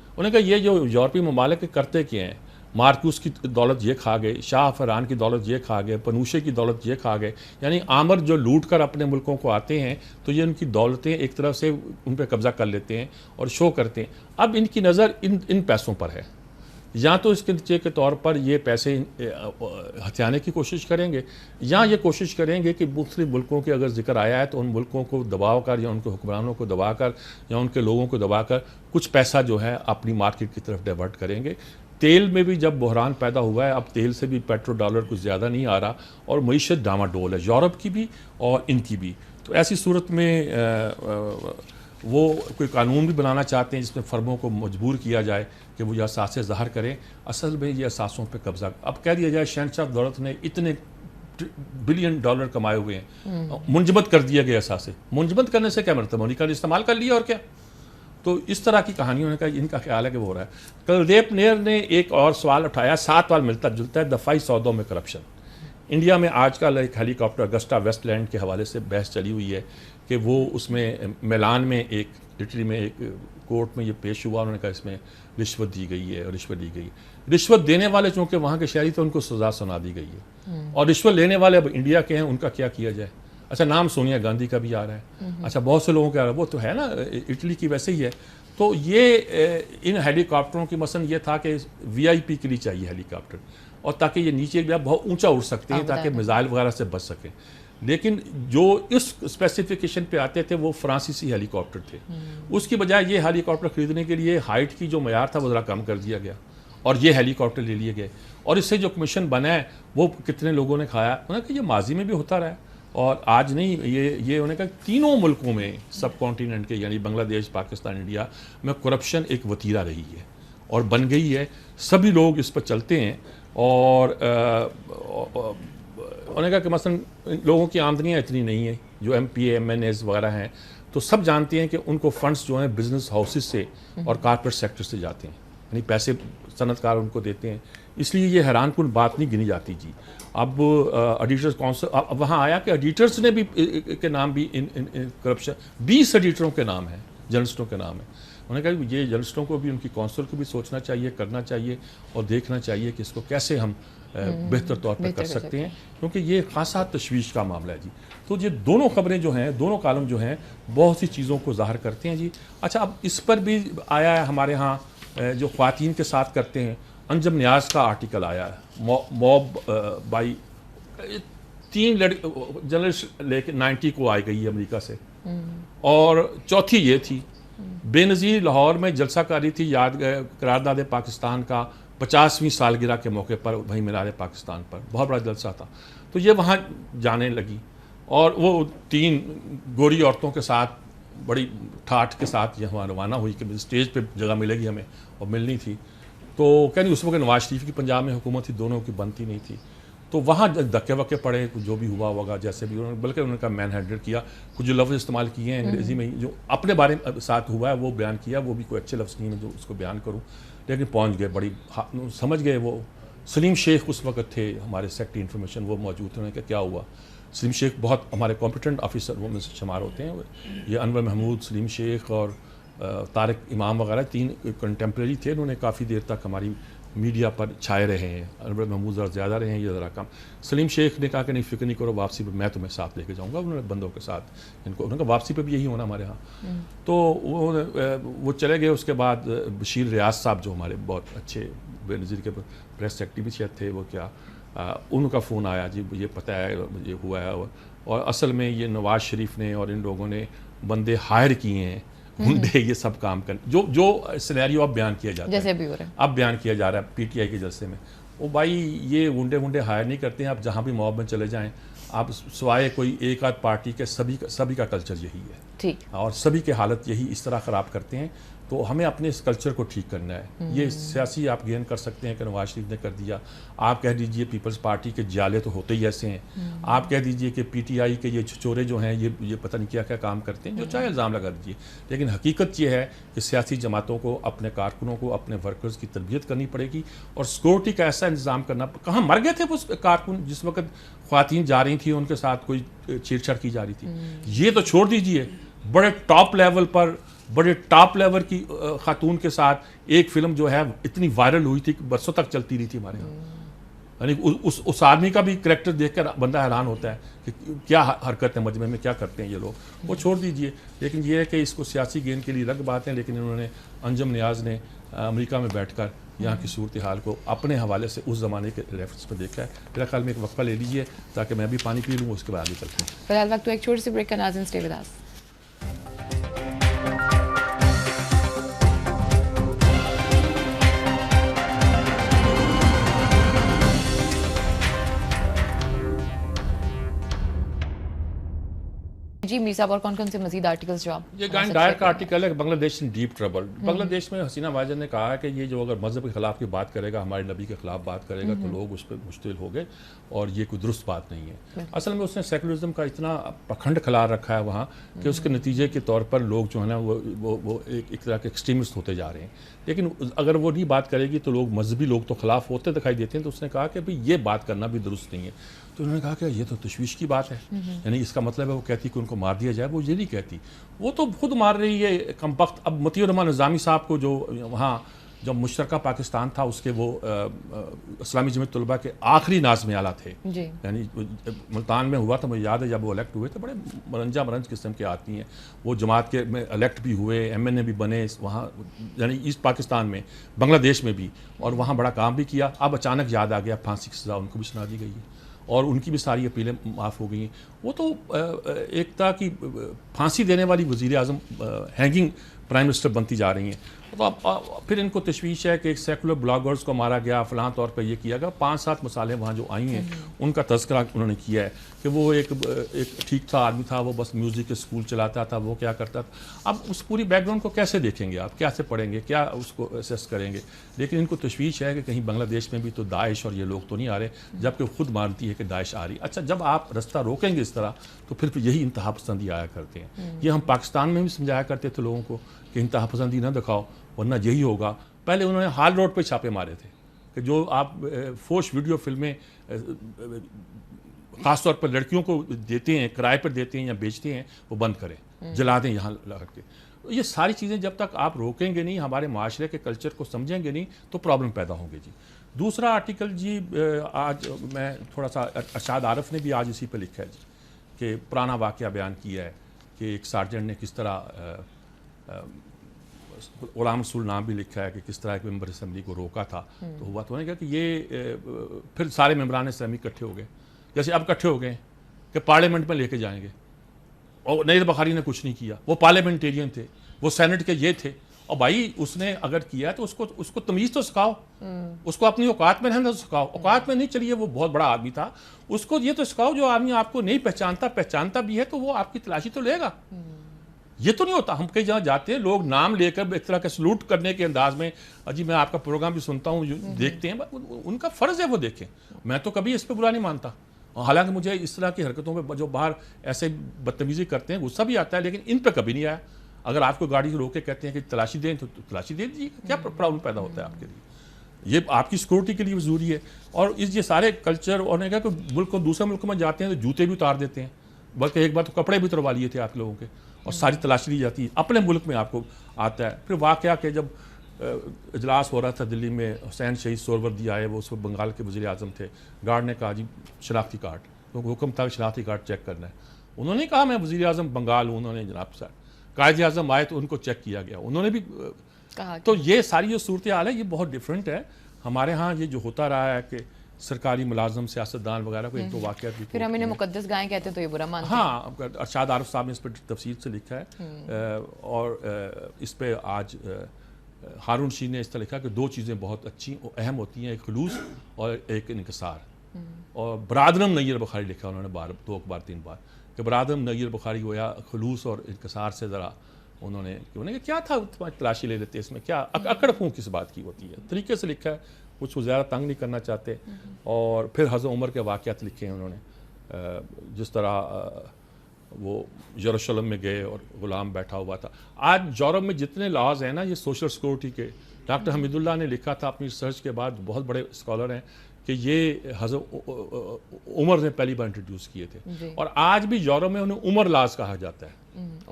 उन्होंने कहा ये जो यूरोपीय ममालिक करते क्या हैं, मार्क्यूस की दौलत ये खा गए, शाह फरान की दौलत ये खा गए, पनूशे की दौलत ये खा गए, यानी आमर जो लूट कर अपने मुल्कों को आते हैं तो ये उनकी दौलतें एक तरफ से उन पर कब्जा कर लेते हैं और शो करते हैं। अब इनकी नज़र इन पैसों पर है, या तो इसके नतीजे के तौर पर ये पैसे हथियाने की कोशिश करेंगे, या ये कोशिश करेंगे कि मुख्तलिफ मुल्कों के अगर जिक्र आया है तो उन मुल्कों को दबाव कर, या उनके हुक्मरानों को दबा कर, या उनके लोगों को दबा कर कुछ पैसा जो है अपनी मार्केट की तरफ डाइवर्ट करेंगे। तेल में भी जब बहरान पैदा हुआ है, अब तेल से भी पेट्रो डॉलर कुछ ज़्यादा नहीं आ रहा, और मईशत डामाडोल है, यूरोप की भी और इनकी भी। तो ऐसी सूरत में वो कोई कानून भी बनाना चाहते हैं जिसमें फर्मों को मजबूर किया जाए कि वो ये असासे ज़ाहिर करें। असल में ये असासों पे कब्जा, अब कह दिया जाए शहनशाह दौलत ने इतने बिलियन डॉलर कमाए हुए हैं, मुंजमद कर दिया गया असासे। मुंजमद करने से क्या मतलब, अमेरिका ने इस्तेमाल कर लिया और क्या। तो इस तरह की कहानियों का इनका ख्याल है कि वो हो रहा है। कुलदीप नैयर ने एक और सवाल उठाया, 7 वाल मिलता जुलता है, दफाई सौदों में करप्शन। इंडिया में आजकल एक हेलीकॉप्टर अगस्टा वेस्टलैंड के हवाले से बहस चली हुई है कि वो उसमें मिलान में एक इटली में एक कोर्ट में ये पेश हुआ, उन्होंने कहा इसमें रिश्वत दी गई है और रिश्वत दी गई। रिश्वत देने वाले चूँकि वहाँ के शहरी थे, उनको सज़ा सुना दी गई है, और रिश्वत लेने वाले अब इंडिया के हैं, उनका क्या किया जाए। अच्छा, नाम सोनिया गांधी का भी आ रहा है। अच्छा, बहुत से लोगों के आ रहा है, वो तो है ना इटली की वैसे ही है। तो ये इन हेलीकॉप्टरों की मसलन ये था कि वीआईपी के लिए चाहिए हेलीकॉप्टर, और ताकि ये नीचे बहुत ऊंचा उड़ सकते हैं, ताकि मिसाइल वगैरह से बच सकें। लेकिन जो इस स्पेसिफिकेशन पे आते थे वो फ्रांसीसी हेलीकॉप्टर थे। उसकी बजाय ये हेलीकॉप्टर खरीदने के लिए हाइट की जो मयार था वो ज़रा कम कर दिया गया, और ये हेलीकॉप्टर ले लिए गए, और इससे जो कमीशन बना है वो कितने लोगों ने खाया। उन्होंने कहा ये माजी में भी होता रहा है, और आज नहीं, ये उन्होंने कहा तीनों मुल्कों में, सब कॉन्टिनेंट के, यानी बांग्लादेश, पाकिस्तान, इंडिया में करप्शन एक वतीरा रही है और बन गई है। सभी लोग इस पर चलते हैं, और उन्होंने कहा कि मसलन लोगों की आमदनियाँ इतनी नहीं है, जो MPA MNAs वगैरह हैं, तो सब जानते हैं कि उनको फंड्स जो हैं बिजनेस हाउसेस से और कारपोरेट सेक्टर से जाते हैं, यानी पैसे सनतकार उनको देते हैं। इसलिए ये हैरानकुन बात नहीं गिनी जाती जी। अब ऑडिटर्स काउंसिल अब वहाँ आया कि ऑडिटर्स ने भी के नाम भी इन करप्शन, 20 ऑडिटरों के नाम हैं, जर्नलिस्टों के नाम है। उन्होंने कहा ये जर्नलिस्टों को भी, उनकी काउंसिल को भी सोचना चाहिए, करना चाहिए, और देखना चाहिए कि इसको कैसे हम बेहतर तौर पर कर सकते हैं, क्योंकि ये खासा तशवीश का मामला है जी। तो ये दोनों खबरें जो हैं, दोनों कॉलम जो हैं, बहुत सी चीज़ों को ज़ाहिर करते हैं जी। अच्छा, अब इस पर भी आया है हमारे यहाँ जो ख़वातीन के साथ करते हैं, अंजम नियाज़ का आर्टिकल आया है, मॉब बाई 3 जर्नलिस्ट लेके 90 को आ गई है अमेरिका से, और चौथी ये थी बेनज़ीर लाहौर में जलसा कारी थी याद करारदाद पाकिस्तान का 50वीं सालगिरह के मौके पर, वही मीनार पाकिस्तान पर बहुत बड़ा जलसा था। तो ये वहाँ जाने लगी और वो 3 गोरी औरतों के साथ बड़ी ठाठ के साथ ये वहाँ रवाना हुई कि स्टेज पे जगह मिलेगी हमें, और मिलनी थी। तो कह नहीं, उस वक्त नवाज शरीफ की पंजाब में हुकूमत थी, दोनों की बनती नहीं थी। तो वहाँ धक्के वक्के पड़े, जो भी हुआ होगा जैसे भी उन्होंने, बल्कि उन्होंने मैन हैंडल किया, कुछ जो लफ्ज़ इस्तेमाल किए हैं अंग्रेज़ी में जो अपने बारे में साथ हुआ है वो बयान किया, वो भी कोई अच्छे लफ्ज़ नहीं है जो उसको बयान करूँ, लेकिन पहुँच गए, बड़ी समझ गए। वो सलीम शेख उस वक्त थे हमारे सेक्रेटरी इन्फॉर्मेशन, वो मौजूद थे। उन्होंने कहा क्या हुआ। सलीम शेख बहुत हमारे कॉम्पिटेंट ऑफिसर वो में से शुमार होते हैं, ये अनवर महमूद, सलीम शेख और तारिक इमाम वगैरह 3 कंटेम्प्रेरी थे। उन्होंने काफ़ी देर तक हमारी मीडिया पर छाए रहे हैं। अनवर महमूद ज़रा ज़्यादा रहे हैं, ये ज़रा कम। सलीम शेख ने कहा कि नहीं, फ़िक्र नहीं करो, वापसी पर मैं तुम्हें साथ लेके जाऊँगा। उन्होंने बंदों के साथ इनको, उन्होंने कहा वापसी पर भी यही होना हमारे यहाँ। तो वो चले गए। उसके बाद बशीर रियाज साहब जो हमारे बहुत अच्छे बेनज़ीर के प्रेस सेक्रेटरी थे, वो क्या उनका फ़ोन आया जी, ये पता है ये हुआ है, और असल में ये नवाज शरीफ ने और इन लोगों ने बंदे हायर किए हैं, गुंडे ये सब काम कर, जो सिनेरियो अब बयान किया जाता है, जैसे भी हो रहा है, अब बयान किया जा रहा है पीटीआई के जलसे में। वो भाई ये गुंडे हायर नहीं करते हैं। आप जहाँ भी मॉब में चले जाएं, आप सिवाय कोई एक आध पार्टी के सभी का कल्चर यही है, ठीक, और सभी की हालत यही इस तरह ख़राब करते हैं। तो हमें अपने इस कल्चर को ठीक करना है। ये सियासी आप गेन कर सकते हैं कि नवाज शरीफ ने कर दिया, आप कह दीजिए पीपल्स पार्टी के जाले तो होते ही ऐसे हैं, आप कह दीजिए कि पीटीआई के ये चोरे जो हैं ये पता नहीं क्या क्या काम करते हैं, जो चाहे इल्ज़ाम लगा दीजिए। लेकिन हकीकत ये है कि सियासी जमातों को, अपने कारकुनों को, अपने वर्कर्स की तरबियत करनी पड़ेगी और सिक्योरिटी का ऐसा इंतज़ाम करना। कहाँ मर गए थे वो कारकुन जिस वक्त ख़वातीन जा रही थी, उनके साथ कोई छेड़छाड़ की जा रही थी। ये तो छोड़ दीजिए, बड़े टॉप लेवल पर, बड़े टॉप लेवल की खातून के साथ एक फिल्म जो है इतनी वायरल हुई थी कि बरसों तक चलती रही थी हमारे यहाँ। यानी उस आदमी का भी करैक्टर देखकर बंदा हैरान होता है कि क्या हरकत है, मजमे में क्या करते हैं ये लोग। वो छोड़ दीजिए। लेकिन ये है कि इसको सियासी गेन के लिए रग बात है। लेकिन इन्होंने, अंजम नियाज़ ने अमेरिका में बैठकर यहाँ की सूरत हाल को अपने हवाले से उस ज़माने के रेफरेंस पर देखा है। मेरा ख्याल में एक वक्फा ले लीजिए ताकि मैं भी पानी पी लूँ, उसके बाद आगे चलते हैं। फिलहाल वक्त तो एक छोटी सी ब्रेक का, नाज़रीन स्टे विद अस। जी मीर साहब, और कौन कौन से मजीद आर्टिकल्स जो आप, ये गाइन डायर का आर्टिकल है, बांग्लादेश इन डीप ट्रबल। बांग्लादेश में हसीना वाजद ने कहा है कि ये जो अगर मजहब के खिलाफ की बात करेगा, हमारे नबी के खिलाफ बात करेगा, तो लोग उस पर मुश्तिल हो गए और ये कोई दुरुस्त बात नहीं है। असल में उसने सेकुलरिज्म का इतना पखंड खिला रखा है वहाँ कि उसके नतीजे के तौर पर लोग जो है ना वो एक तरह के एक्सट्रीमिस्ट होते जा रहे हैं। लेकिन अगर वो नहीं बात करेगी तो लोग, मजहबी लोग तो खिलाफ होते दिखाई देते हैं। तो उसने कहा कि भाई ये बात करना भी दुरुस्त नहीं है। तो उन्होंने कहा कि ये तो तशवीश की बात है, यानी इसका मतलब है वो कहती कि उनको मार दिया जाए। वो ये नहीं कहती, वो तो खुद मार रही है कमबख्त। अब मतीउर रहमान निज़ामी साहब को जो वहाँ जब मुश्तरका पाकिस्तान था उसके वो इस्लामी जमीयत तलबा के आखिरी नाज़िम आला थे, यानी मुल्तान में हुआ था, मुझे याद है जब वो इलेक्ट हुए थे। बड़े मरंज किस्म के आदमी हैं वो, जमात के में इलेक्ट भी हुए, MNA भी बने वहाँ, यानी ईस्ट पाकिस्तान में, बांग्लादेश में भी, और वहाँ बड़ा काम भी किया। अब अचानक याद आ गया, फांसी की सज़ा उनको भी सुना दी गई है और उनकी भी सारी अपीलें माफ़ हो गई हैं। वो तो एक था कि फांसी देने वाली वज़ीर आज़म, हैंगिंग प्राइम मिनिस्टर बनती जा रही हैं। तो अब फिर इनको तशवीश है कि एक सेकुलर ब्लॉगर्स को मारा गया, फ़लाँ तौर पर ये किया गया। 5-7 मसाले वहाँ जो आई हैं उनका तज़किरा उन्होंने किया है कि वो एक ठीक था आदमी था, वो बस म्यूज़िक के स्कूल चलाता था, वो क्या करता था। अब उस पूरी बैकग्राउंड को कैसे देखेंगे आप, कैसे पढ़ेंगे, क्या उसको असेस करेंगे। लेकिन इनको तशवीश है कि कहीं बांग्लादेश में भी तो दाइश और ये लोग तो नहीं आ रहे, जबकि खुद मानती है कि दाइश आ रही। अच्छा, जब आप रास्ता रोकेंगे इस तरह तो फिर यही इंतहा पसंदी आया करते हैं। ये हम पाकिस्तान में भी समझाया करते थे लोगों को कि इंतहा पसंदी ना दिखाओ वरना यही होगा। पहले उन्होंने हाल रोड पे छापे मारे थे कि जो आप फोर्स वीडियो फिल्में ख़ासतौर पर लड़कियों को देते हैं, किराए पर देते हैं या बेचते हैं, वो बंद करें, जला दें यहाँ ला के। ये सारी चीज़ें जब तक आप रोकेंगे नहीं, हमारे माशरे के कल्चर को समझेंगे नहीं, तो प्रॉब्लम पैदा होंगे जी। दूसरा आर्टिकल जी आज मैं थोड़ा सा अरशाद आरफ ने भी आज इसी पे लिखा है जी कि पुराना वाक़या बयान किया है कि एक सार्जेंट ने किस तरह गुलाम रसूल नाम भी लिखा है कि किस तरह एक मेंबर असम्बली को रोका था। तो हुआ तो नहीं क्या कि ये फिर सारे मेंबरान असम्बली इकट्ठे हो गए, जैसे अब इकट्ठे हो गए कि पार्लियामेंट में लेके जाएंगे, और नईर बुखारी ने कुछ नहीं किया, वो पार्लियामेंटेरियन थे, वो सेनेट के ये थे। और भाई उसने अगर किया तो उसको तमीज़ तो सिखाओ, उसको अपनी औकात में रहना तो सिखाओ। औकात में नहीं, चलिए वो बहुत बड़ा आदमी था, उसको ये तो सिखाओ जो आदमी आपको नहीं पहचानता भी है तो वो आपकी तलाशी तो लेगा। ये तो नहीं होता, हम कहीं जहाँ जाते हैं लोग नाम लेकर एक तरह के सलूट करने के अंदाज में, अजी मैं आपका प्रोग्राम भी सुनता हूँ, देखते हैं, उनका फ़र्ज़ है वो देखें, मैं तो कभी इस पर बुरा नहीं मानता। हालांकि मुझे इस तरह की हरकतों में जो बाहर ऐसे बदतमीज़ी करते हैं गुस्सा भी आता है, लेकिन इन पर कभी नहीं आया। अगर आपको गाड़ी रोक के कहते हैं कि तलाशी दें तो तलाशी दे दीजिए, क्या प्रॉब्लम पैदा होता है आपके लिए? ये आपकी सिक्योरिटी के लिए ज़रूरी है। और ये सारे कल्चर और ने कहा कि मुल्क को दूसरे मुल्क में जाते हैं तो जूते भी उतार देते हैं, बल्कि एक बार तो कपड़े भी उतरवा लिए थे आप लोगों के, और सारी तलाशी ली जाती है। अपने मुल्क में आपको आता है। फिर वाक़या के जब इजलास हो रहा था दिल्ली में, हुसैन शहीद सोहरवर्दी आए, वो उस वक्त बंगाल के वज़ीर आज़म थे, गार्ड ने कहा जी शनाख्ती कार्ड, तो हुक्म था शनाख्ती कार्ड चेक करना है। उन्होंने कहा मैं वज़ीर आज़म बंगाल हूँ, उन्होंने जनाब साहब कायद आज़म आए तो उनको चेक किया गया, उन्होंने भी कहा। तो ये सारी जो सूरत हाल है ये बहुत डिफरेंट है। हमारे यहाँ ये जो होता रहा है कि सरकारी मुलाजम सियासतदान वगैरह को एक दो वाक़यात भी, फिर हम इन्हें मुकद्दस गायें कहते हैं तो ये बुरा मानते हैं। हाँ, अरशाद आरफ साहब ने इस पर तफसील से लिखा है, और इस पर आज हारून रशीद ने इस तरह लिखा कि दो चीज़ें बहुत अच्छी और अहम होती हैं, एक खलूस और एक इनकसार। और बरादरम नय्यर बुखारी लिखा उन्होंने दो बार तीन बार कि बरादरम नय्यर बुखारी गोया खलूस और इनकसार से ज़रा उन्होंने क्या था तुम्हारी तलाशी ले लेते, इसमें क्या अकड़ फूँ किस बात की होती है, तरीके से लिखा है, कुछ ज़्यादा तंग नहीं करना चाहते। और फिर हज़रत उमर के वाक़यात लिखे हैं उन्होंने, जिस तरह वो यरूशलेम में गए और ग़ुलाम बैठा हुआ था। आज यूरोप में जितने लॉज हैं ना ये सोशल सिक्योरिटी के, डॉक्टर हमीदुल्लाह ने लिखा था अपनी रिसर्च के बाद, बहुत बड़े स्कॉलर हैं, कि ये हज़रत उमर ने पहली बार इंट्रोड्यूस किए थे। और आज भी यूरोप में उन्हें उमर लाज कहा जाता है,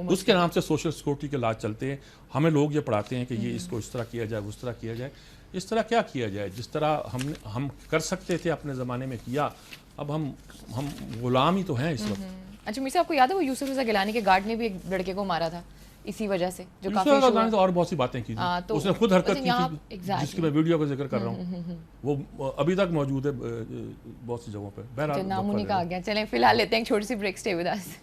उसके नाम से सोशल सिक्योरिटी के लाज चलते हैं। हमें लोग ये पढ़ाते हैं कि ये इसको इस तरह किया जाए, उस तरह किया जाए। इस तरह क्या किया जाए? जिस तरह हम कर सकते थे अपने ज़माने में किया, अब हम गुलाम ही तो हैं इस वक्त। अच्छा मीर साहब, आपको याद है वो यूसुफ रज़ा गिलानी के गार्ड ने भी एक लड़के को मारा था इसी वजह से, जो काफी तो और बहुत सी बातें की थी, तो उसने खुद हरकत की थी, जिसकी मैं वीडियो का जिक्र कर रहा हूँ, वो अभी तक मौजूद है बहुत सी जगहों पर। बहरहाल नाम उन्हीं का आ गया। चलें फिलहाल लेते हैं एक छोटी सी ब्रेक, स्टे विद अस।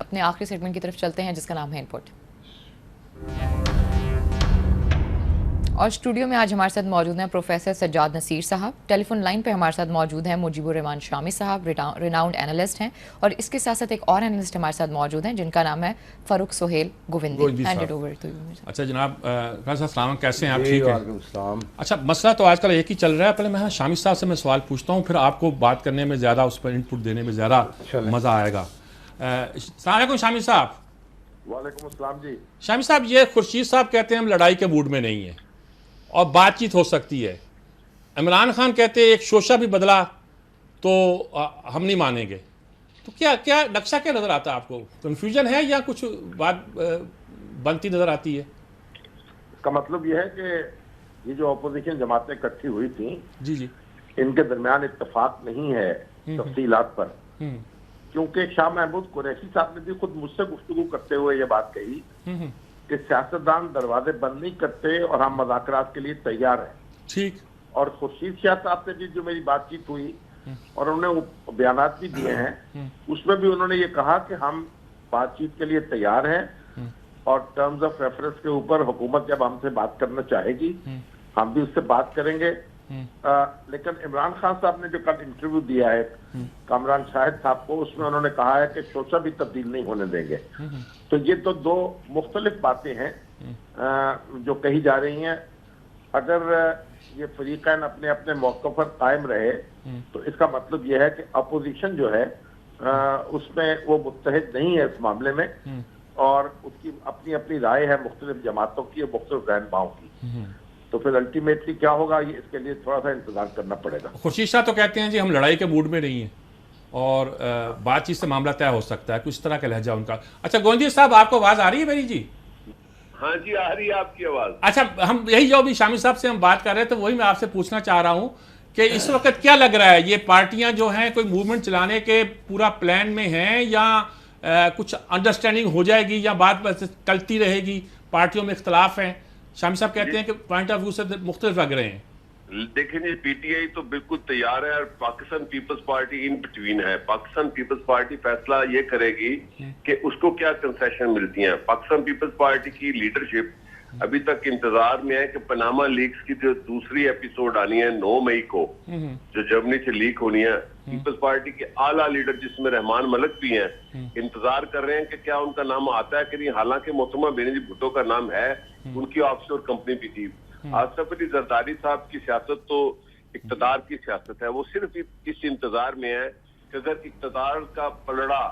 अपने आखिरी सेगमेंट की तरफ चलते हैं जिसका नाम है इनपुट। और स्टूडियो में आज हमारे साथ मौजूद हैं प्रोफेसर सज्जाद नसीर साहब। टेलीफोन लाइन पे हमारे साथ मौजूद हैं मुजीबुर रहमान शामी साहब, रिनाउंड एनालिस्ट हैं, और इसके साथ साथ एक और एनालिस्ट हमारे साथ मौजूद हैं जिनका नाम है Farooq Sohail Govindi. Hand over to you. अच्छा जनाब, कैसे हैं आप? ठीक है। अच्छा, मसला तो आजकल एक ही चल रहा है। पहले मैं शामी साहब से मैं सवाल पूछता हूँ, फिर आपको बात करने में ज़्यादा, उस पर इनपुट देने में ज़्यादा मज़ा आएगा। अस्सलाम वालेकुम शामी साहब। वालेकुम अस्सलाम जी। शामी साहब, ये खुर्शीद साहब कहते हैं हम लड़ाई के मूड में नहीं हैं और बातचीत हो सकती है। इमरान खान कहते हैं एक शोशा भी बदला तो हम नहीं मानेंगे। तो क्या नक्शा क्या नज़र आता है आपको? कन्फ्यूजन है या कुछ बात बनती नज़र आती है? इसका मतलब यह है कि ये जो अपोजिशन जमातें इकट्ठी हुई थी, जी, इनके दरमियान इत्तेफाक नहीं है तफसीलात पर, क्योंकि शाह महमूद कुरैशी साहब ने भी खुद मुझसे गुफ्तगू करते हुए ये बात कही कि सियासतदान दरवाजे बंद नहीं करते और हम मुज़ाकरात के लिए तैयार हैं। ठीक। और खुर्शीद शाह साहब से भी जो मेरी बातचीत हुई और उन्होंने बयानात भी दिए हैं, उसमें भी उन्होंने ये कहा कि हम बातचीत के लिए तैयार हैं और टर्म्स ऑफ रेफरेंस के ऊपर हुकूमत जब हमसे बात करना चाहेगी हम भी उससे बात करेंगे। लेकिन इमरान खान साहब ने जो कल इंटरव्यू दिया है कामरान शाहिद साहब को, उसमें उन्होंने कहा है कि शोशा भी तब्दील नहीं होने देंगे। तो ये तो दो मुख्तलिफ बातें हैं जो कही जा रही हैं। अगर ये फरीकैन अपने अपने मौक़िफ़ पर कायम रहे तो इसका मतलब ये है कि अपोजिशन जो है उसमें वो मुत्तहिद नहीं है इस मामले में, और उसकी अपनी अपनी राय है मुख्तलिफ जमातों की और मुख्तलिफ रहनुमाओं की। तो फिर अल्टीमेटली क्या होगा, ये इसके लिए थोड़ा सा इंतजार करना पड़ेगा। खुर्शीद शाह तो कहते हैं जी हम लड़ाई के मूड में नहीं हैं और बातचीत से मामला तय हो सकता है, कुछ तरह का लहजा उनका। अच्छा गोविंद साहब, आपको आवाज आ रही है मेरी जी? हाँ जी, आ रही है आपकी आवाज। अच्छा, हम यही जो अभी शामी साहब से हम बात कर रहे थे, वही मैं आपसे पूछना चाह रहा हूं कि इस वक्त क्या लग रहा है, ये पार्टियां जो हैं कोई मूवमेंट चलाने के पूरा प्लान में हैं या कुछ अंडरस्टैंडिंग हो जाएगी या बात बस चलती रहेगी, पार्टियों में इख्तलाफ हैं? शामी साहब कहते हैं कि पॉइंट ऑफ व्यू से मुख्तलिफ लग रहे हैं। देखिए जी, पीटीआई तो बिल्कुल तैयार है और पाकिस्तान पीपल्स पार्टी इन बिटवीन है। पाकिस्तान पीपल्स पार्टी फैसला ये करेगी कि उसको क्या कंसेशन मिलती हैं। पाकिस्तान पीपल्स पार्टी की लीडरशिप अभी तक इंतजार में है कि पनामा लीक्स की जो दूसरी एपिसोड आनी है 9 मई को, जो जर्मनी से लीक होनी है, पीपल्स पार्टी के आला लीडर जिसमें रहमान मलिक भी हैं, इंतजार कर रहे हैं कि क्या उनका नाम आता है कि नहीं। हालांकि मोहतरमा बेनजीर भुट्टो का नाम है, उनकी ऑफशोर कंपनी भी थी। आसिफ अली जरदारी साहब की सियासत तो इक्तदार की सियासत है, वो सिर्फ इस इंतजार में है कि अगर इक्तदार का पलड़ा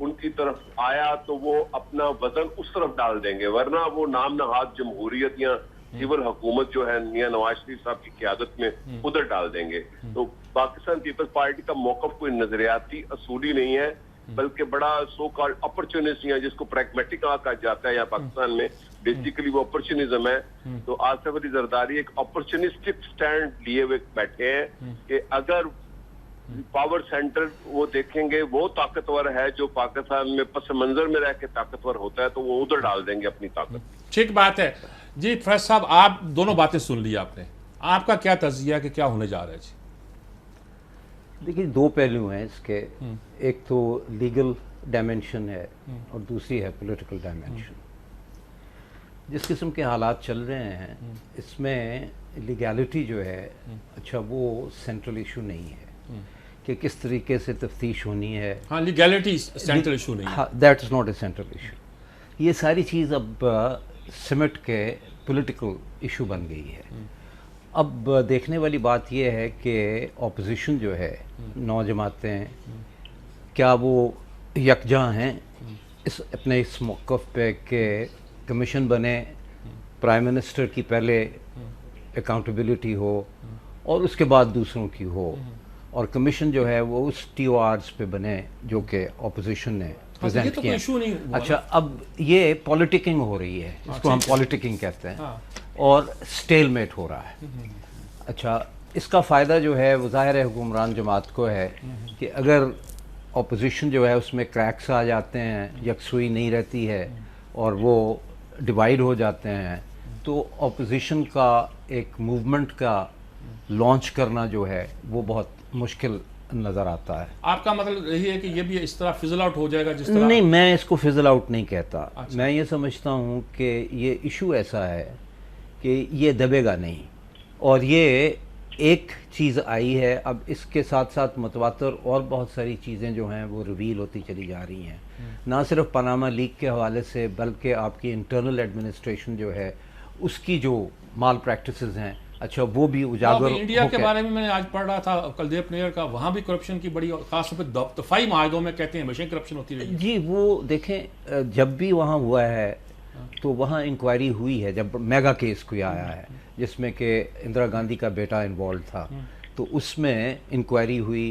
उनकी तरफ आया तो वो अपना वजन उस तरफ डाल देंगे, वरना वो नाम नहाद जमहूरियत या सिविल हुकूमत जो है मियां नवाज शरीफ साहब की क़यादत में उधर डाल देंगे। तो पाकिस्तान पीपल्स पार्टी का मौकफ कोई नजरियाती असूली नहीं है, बल्कि बड़ा सो कॉल्ड अपॉर्चुनिस्ट है, जिसको प्रैग्मेटिक कहा जाता है यहाँ पाकिस्तान में, बेसिकली वो अपॉर्चुनिज्म है। तो आसिफ अली जरदारी एक अपॉर्चुनिस्टिक स्टैंड लिए हुए बैठे हैं कि अगर पावर सेंटर वो देखेंगे वो ताकतवर है जो पाकिस्तान में पस मंजर में रह के ताकतवर होता है, तो वो उधर डाल देंगे अपनी ताकत। ठीक बात है जी। फैज साहब, आप दोनों बातें सुन ली आपने, आपका क्या तज़किया कि क्या होने जा रहा है जी? देखिए, दो पहलू हैं इसके। एक तो लीगल डायमेंशन है और दूसरी है पॉलिटिकल डायमेंशन। जिस किस्म के हालात चल रहे हैं इसमें लीगैलिटी जो है, अच्छा, वो सेंट्रल इशू नहीं है कि किस तरीके से तफ्तीश होनी है। हाँ, लीगैलिटी सेंट्रल इशू नहीं है, that is not a central issue. ये सारी चीज़ अब सिमट के पॉलिटिकल इशू बन गई है। अब देखने वाली बात यह है कि ऑपोजिशन जो है, 9 जमातें, क्या वो यकजा हैं इस अपने इस मौक़िफ़ पे कि कमीशन बने, प्राइम मिनिस्टर की पहले अकाउंटेबिलिटी हो और उसके बाद दूसरों की हो, और कमीशन जो है वो उस TORs पे बने जो कि ऑपोजिशन ने प्रेजेंट तो किया। इशू नहीं हुआ। अच्छा, अब ये पॉलिटिकिंग हो रही है, इसको हम पॉलिटिकिंग कहते हैं। हाँ। और स्टेलमेट हो रहा है। अच्छा, इसका फ़ायदा जो है वो ज़ाहिर है हुक्मरान जमात को है कि अगर ऑपोजिशन जो है उसमें क्रैक्स आ जाते हैं, यकसुई नहीं रहती है और वो डिवाइड हो जाते हैं, तो ऑपोजिशन का एक मूवमेंट का लॉन्च करना जो है वो बहुत मुश्किल नज़र आता है। आपका मतलब यही है कि ये भी इस तरह फिजल आउट हो जाएगा जिस तरह? नहीं, मैं इसको फिजल आउट नहीं कहता। अच्छा। मैं ये समझता हूँ कि ये इशू ऐसा है कि ये दबेगा नहीं, और ये एक चीज़ आई है। अब इसके साथ साथ मतवातर और बहुत सारी चीज़ें जो हैं वो रिवील होती चली जा रही हैं, ना सिर्फ पनामा लीक के हवाले से, बल्कि आपकी इंटरनल एडमिनिस्ट्रेशन जो है उसकी जो माल प्रैक्टिसेस हैं, अच्छा, वो भी उजागर इंडिया के बारे में मैंने आज पढ़ रहा था कुलदीप नैयर का, वहाँ भी करप्शन की बड़ी, खासतौर पर दफाई माहिदों में कहते हैं हमेशा करप्शन होती रही जी। वो देखें, जब भी वहाँ हुआ है तो वहाँ इंक्वायरी हुई है। जब मेगा केस कोई आया है जिसमें कि इंदिरा गांधी का बेटा इन्वॉल्व था, तो उसमें इंक्वायरी हुई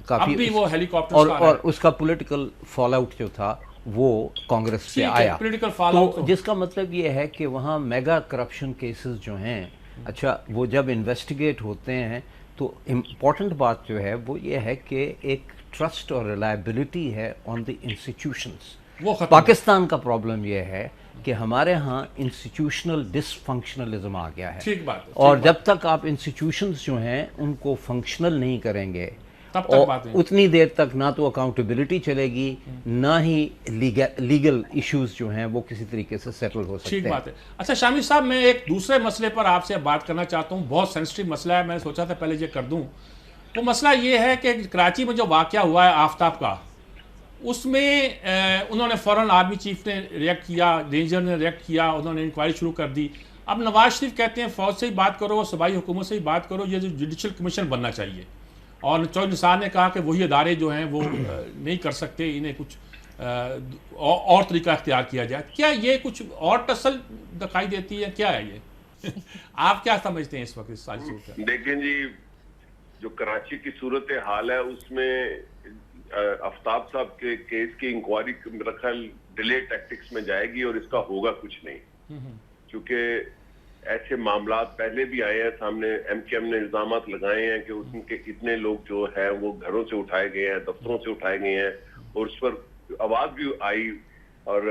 काफ़ी, वो हेलीकॉप्टर और उसका पॉलिटिकल फॉल आउट जो था वो कांग्रेस से आया। तो जिसका मतलब ये है कि वहाँ मेगा करप्शन केसेस जो हैं, अच्छा, वो जब इन्वेस्टिगेट होते हैं तो इम्पॉर्टेंट बात जो है वो ये है कि एक ट्रस्ट और रिलायबिलिटी है ऑन द इंस्टीट्यूशंस। पाकिस्तान का प्रॉब्लम ये है कि हमारे यहाँ इंस्टीट्यूशनल डिसफंक्शनलिज्म आ गया है। ठीक बात है, और जब तक आप इंस्टीट्यूशंस जो हैं उनको फंक्शनल नहीं करेंगे, तब तक बात नहीं। उतनी देर तक ना तो अकाउंटेबिलिटी चलेगी, ना ही लीगल इश्यूज जो हैं वो किसी तरीके से सेटल हो सकते हैं। ठीक बात है। अच्छा शामी साहब, मैं एक दूसरे मसले पर आपसे बात करना चाहता हूँ, बहुत सेंसिटिव मसला है, मैंने सोचा था पहले ये कर दूँ। वो मसला ये है कि कराची में जो वाक़या हुआ है आफ्ताब का, उसमें उन्होंने फ़ौरन आर्मी चीफ ने रिएक्ट किया, रेंजर ने रिएक्ट किया, उन्होंने इंक्वायरी शुरू कर दी। अब नवाज शरीफ कहते हैं फ़ौज से ही बात करो, सूबाई हुकूमत से ही बात करो, ये जो जुडिशल कमीशन बनना चाहिए। और चौधरी निसार ने कहा कि वही अदारे जो हैं वो नहीं कर सकते, इन्हें कुछ और तरीका अख्तियार किया जाए। क्या ये कुछ और टसल दिखाई देती है, क्या है ये? आप क्या समझते हैं इस वक्त इस सारी सूरत? देखें जी, जो कराची की सूरत हाल है उसमें आफ्ताब साहब के केस की इंक्वायरी मेरा ख्याल डिले टैक्टिक्स में जाएगी और इसका होगा कुछ नहीं, क्योंकि ऐसे मामला पहले भी आए हैं सामने। एमकेएम ने इल्जाम लगाए हैं कि उनके कितने लोग जो है वो घरों से उठाए गए हैं, दफ्तरों से उठाए गए हैं, और उस पर आवाज भी आई और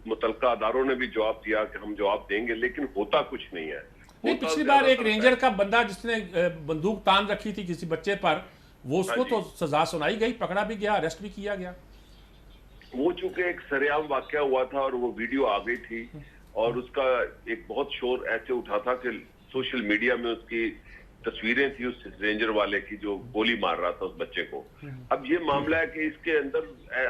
मुतलका अदारों ने भी जवाब दिया कि हम जवाब देंगे, लेकिन होता कुछ नहीं है। नहीं, पिछली बार एक रेंजर का बंदा जिसने बंदूक तान रखी थी किसी बच्चे पर, वो उसको तो सजा सुनाई गई, पकड़ा भी गया, अरेस्ट भी किया गया। वो चूंकि एक सरेआम वाकया हुआ था और वो वीडियो आ गई थी और उसका एक बहुत शोर ऐसे उठा था कि सोशल मीडिया में उसकी तस्वीरें थी उस रेंजर वाले की जो गोली मार रहा था उस बच्चे को। अब ये मामला है कि इसके अंदर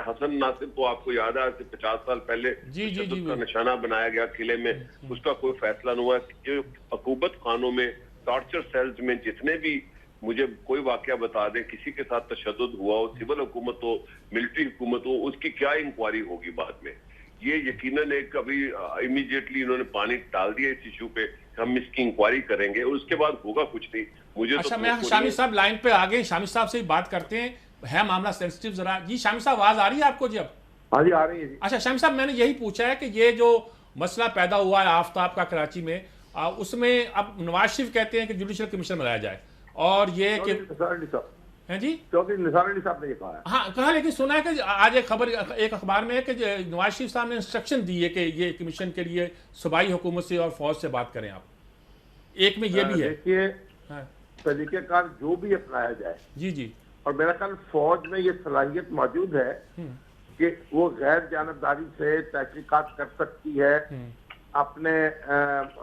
हसन नासिर को आपको याद है 50 साल पहले तशद्दुद का निशाना बनाया गया किले में, उसका कोई फैसला नहीं हुआ। जो हुकूमत खानों में टॉर्चर सेल्स में जितने भी मुझे कोई वाकया बता दें किसी के साथ तशद्दुद हुआ हो, सिविल हुकूमत हो, मिलिट्री हुकूमत हो, उसकी क्या इंक्वायरी होगी बाद में? ये यकीनन एक अभी इमीडिएटली इन्होंने पानी डाल दिया इस इशू पे, हम इसकी इंक्वायरी करेंगे और उसके बाद होगा कुछ नहीं। मुझे अच्छा, तो मैं शामी साहब लाइन पे आ गए, शामी साहब से ही बात करते हैं, है मामला सेंसिटिव जरा। जी शामी साहब, आवाज आ रही है आपको? जी अब हाँ जी आ रही है जी। अच्छा शामी साहब, मैंने यही पूछा है कि ये जो मसला पैदा हुआ है आफ्ताब का कराची में, उसमें अब नवाज शरीफ कहते हैं कि जुडिशल कमीशन बनाया जाए, और ये कि हैं जी चौधरी निसार अली साहब ने ये कहा है। हाँ कहा, लेकिन सुना है कि आज एक खबर एक अखबार में है कि नवाज शरीफ साहब ने इंस्ट्रक्शन दी है कि ये कमीशन के लिए सूबाई हुकूमत से और फौज से बात करें आप। एक में ये भी है। देखिए हाँ। तरीकेकार जो भी अपनाया जाए, जी जी, और मेरा ख्याल फौज में ये सलाहियत मौजूद है कि वो गैर जानबदारी से तहकीकात कर सकती है अपने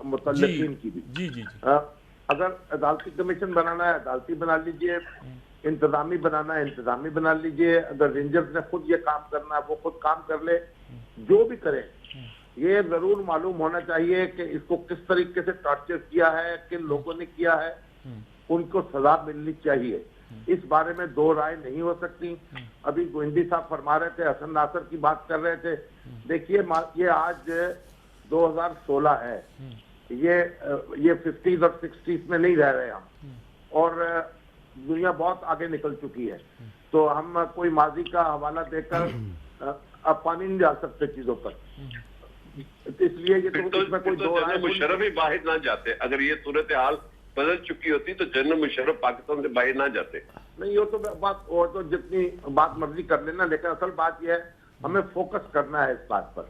मुतल्लिकीन की भी। जी जी, अगर अदालती कमीशन बनाना है अदालती बना लीजिए, इंतजामी बनाना है इंतजामी बना लीजिए, अगर रेंजर्स ने खुद ये काम करना है वो खुद काम कर ले, जो भी करें ये जरूर मालूम होना चाहिए कि इसको किस तरीके से टॉर्चर किया है, किन लोगों ने किया है, उनको सजा मिलनी चाहिए। इस बारे में दो राय नहीं हो सकती। अभी गोविंदी साहब फरमा रहे थे, हसन नासर की बात कर रहे थे। देखिए ये आज 2016 है, ये 50s और 60s में नहीं रह रहे हम, और दुनिया बहुत आगे निकल चुकी है, तो हम कोई माजी का हवाला देकर अब पानी नहीं डाल सकते चीजों पर। इसलिए ये तो इसमें कोई दो राय मुशर्रफ ही बाहर ना जाते। अगर ये सूरत हाल बदल चुकी होती तो जनरल मुशर्रफ पाकिस्तान से बाहर ना जाते। नहीं, वो तो बात, और तो जितनी बात मर्जी कर लेना, लेकिन असल बात यह है हमें फोकस करना है इस बात पर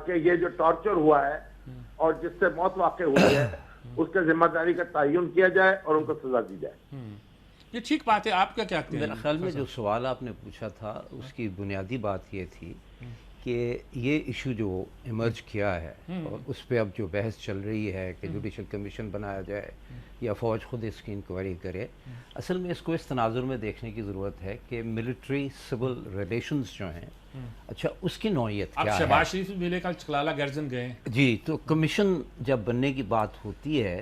कि ये जो टॉर्चर हुआ है और जिससे मौत वाक़ हुई है उसके जिम्मेदारी का तयन किया जाए और उनको सजा दी जाए। ये ठीक बात है। आपका क्या कहते हैं? मेरे ख्याल में जो सवाल आपने पूछा था उसकी बुनियादी बात ये थी कि ये इशू जो इमर्ज किया है और उस पर अब जो बहस चल रही है कि जुडिशल कमीशन बनाया जाए या फ़ौज खुद इसकी इंक्वायरी करे, असल में इसको इस तनाजुर में देखने की ज़रूरत है कि मिलिट्री सिविल रिलेशंस जो हैं, अच्छा उसकी नौइयत क्या है। शहबाज शरीफ मिले कल चकलाला गर्जन गए जी, तो कमीशन जब बनने की बात होती है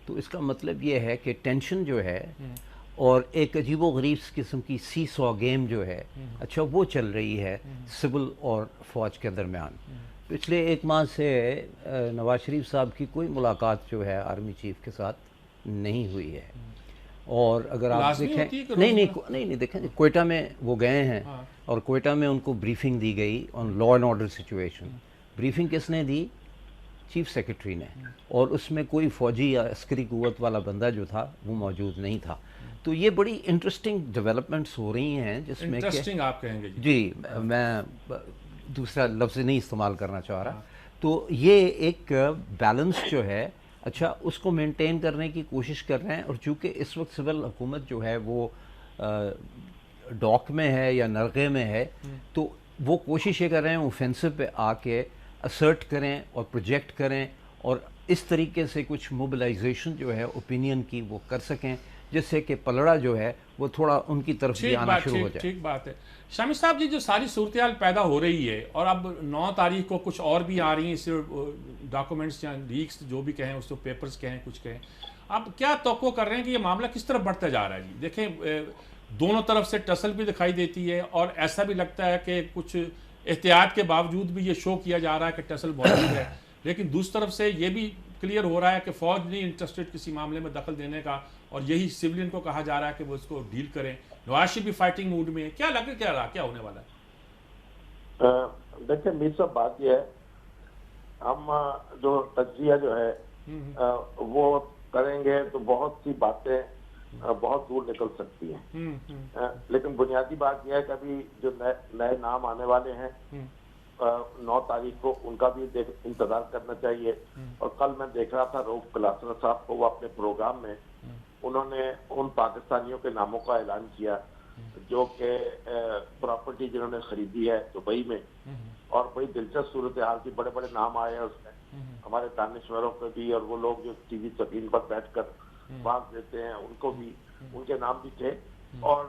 तो इसका मतलब ये है कि टेंशन जो है और एक अजीबो गरीब किस्म की सी सॉ गेम जो है, अच्छा वो चल रही है सिविल और फौज के दरमियान। पिछले एक माह से नवाज शरीफ साहब की कोई मुलाकात जो है आर्मी चीफ के साथ नहीं हुई है, और अगर आप देखें नहीं देखें, कोयटा में वो गए हैं और कोयटा में उनको ब्रीफिंग दी गई on law and order situation. Briefing किसने दी? चीफ सेक्रेटरी ने, और उसमें कोई फौजी या अस्करी कुव्वत वाला बंदा जो था वो मौजूद नहीं था। तो ये बड़ी इंटरेस्टिंग डेवलपमेंट्स हो रही हैं जिसमें इंटरेस्टिंग आप कहेंगे जी, मैं दूसरा लफ्ज़ नहीं इस्तेमाल करना चाह रहा। तो ये एक बैलेंस जो है, अच्छा उसको मेंटेन करने की कोशिश कर रहे हैं, और चूँकि इस वक्त सिविल हुकूमत जो है वो डॉक में है या नरगे में है, तो वो कोशिश ये कर रहे हैं ऑफेंसिव पे आके असर्ट करें और प्रोजेक्ट करें और इस तरीके से कुछ मोबिलाइजेशन जो है ओपिनियन की वो कर सकें, जिससे कि पलड़ा जो है वो थोड़ा उनकी तरफ भी आना शुरू हो जाए। ठीक बात है। शामी साहब जी, जो सारी सूरत पैदा हो रही है और अब 9 तारीख को कुछ और भी आ रही हैं, इससे डॉक्यूमेंट्स या लीक्स जो भी कहें, उसको पेपर्स कहें, कुछ कहें, आप क्या तवक्को कर रहे हैं कि ये मामला किस तरफ बढ़ता जा रहा है? जी देखें, दोनों तरफ से टसल भी दिखाई देती है और ऐसा भी लगता है कि कुछ एहतियात के बावजूद भी ये शो किया जा रहा है कि टसल मौजूद है, लेकिन दूसरी तरफ से ये भी क्लियर हो रहा है कि फौज नहीं इंटरेस्टेड किसी मामले में दखल देने का, और यही सिविलियन को कहा जा रहा है कि वो इसको डील करें। नवाज शरीफ भी फाइटिंग मूड में है, क्या लग क्या रहा, क्या होने वाला है? देखिए मीर साहब, बात यह है, हम जो तज्जिया जो है वो करेंगे तो बहुत सी बातें बहुत दूर निकल सकती हैं। लेकिन बुनियादी बात यह है कि अभी जो नए नाम आने वाले हैं 9 तारीख को, उनका भी इंतजार करना चाहिए। और कल मैं देख रहा था रऊफ कलासरा साहब को, वो अपने प्रोग्राम में उन्होंने उन पाकिस्तानियों के नामों का ऐलान किया जो कि प्रॉपर्टी जिन्होंने खरीदी है दुबई में, और बड़ी दिलचस्प सूरत हाल की, बड़े बड़े नाम आए हैं उसमें, हमारे दानिश्वरों पे भी, और वो लोग जो टीवी स्क्रीन पर बैठकर बात देते हैं उनको भी, उनके नाम भी थे। और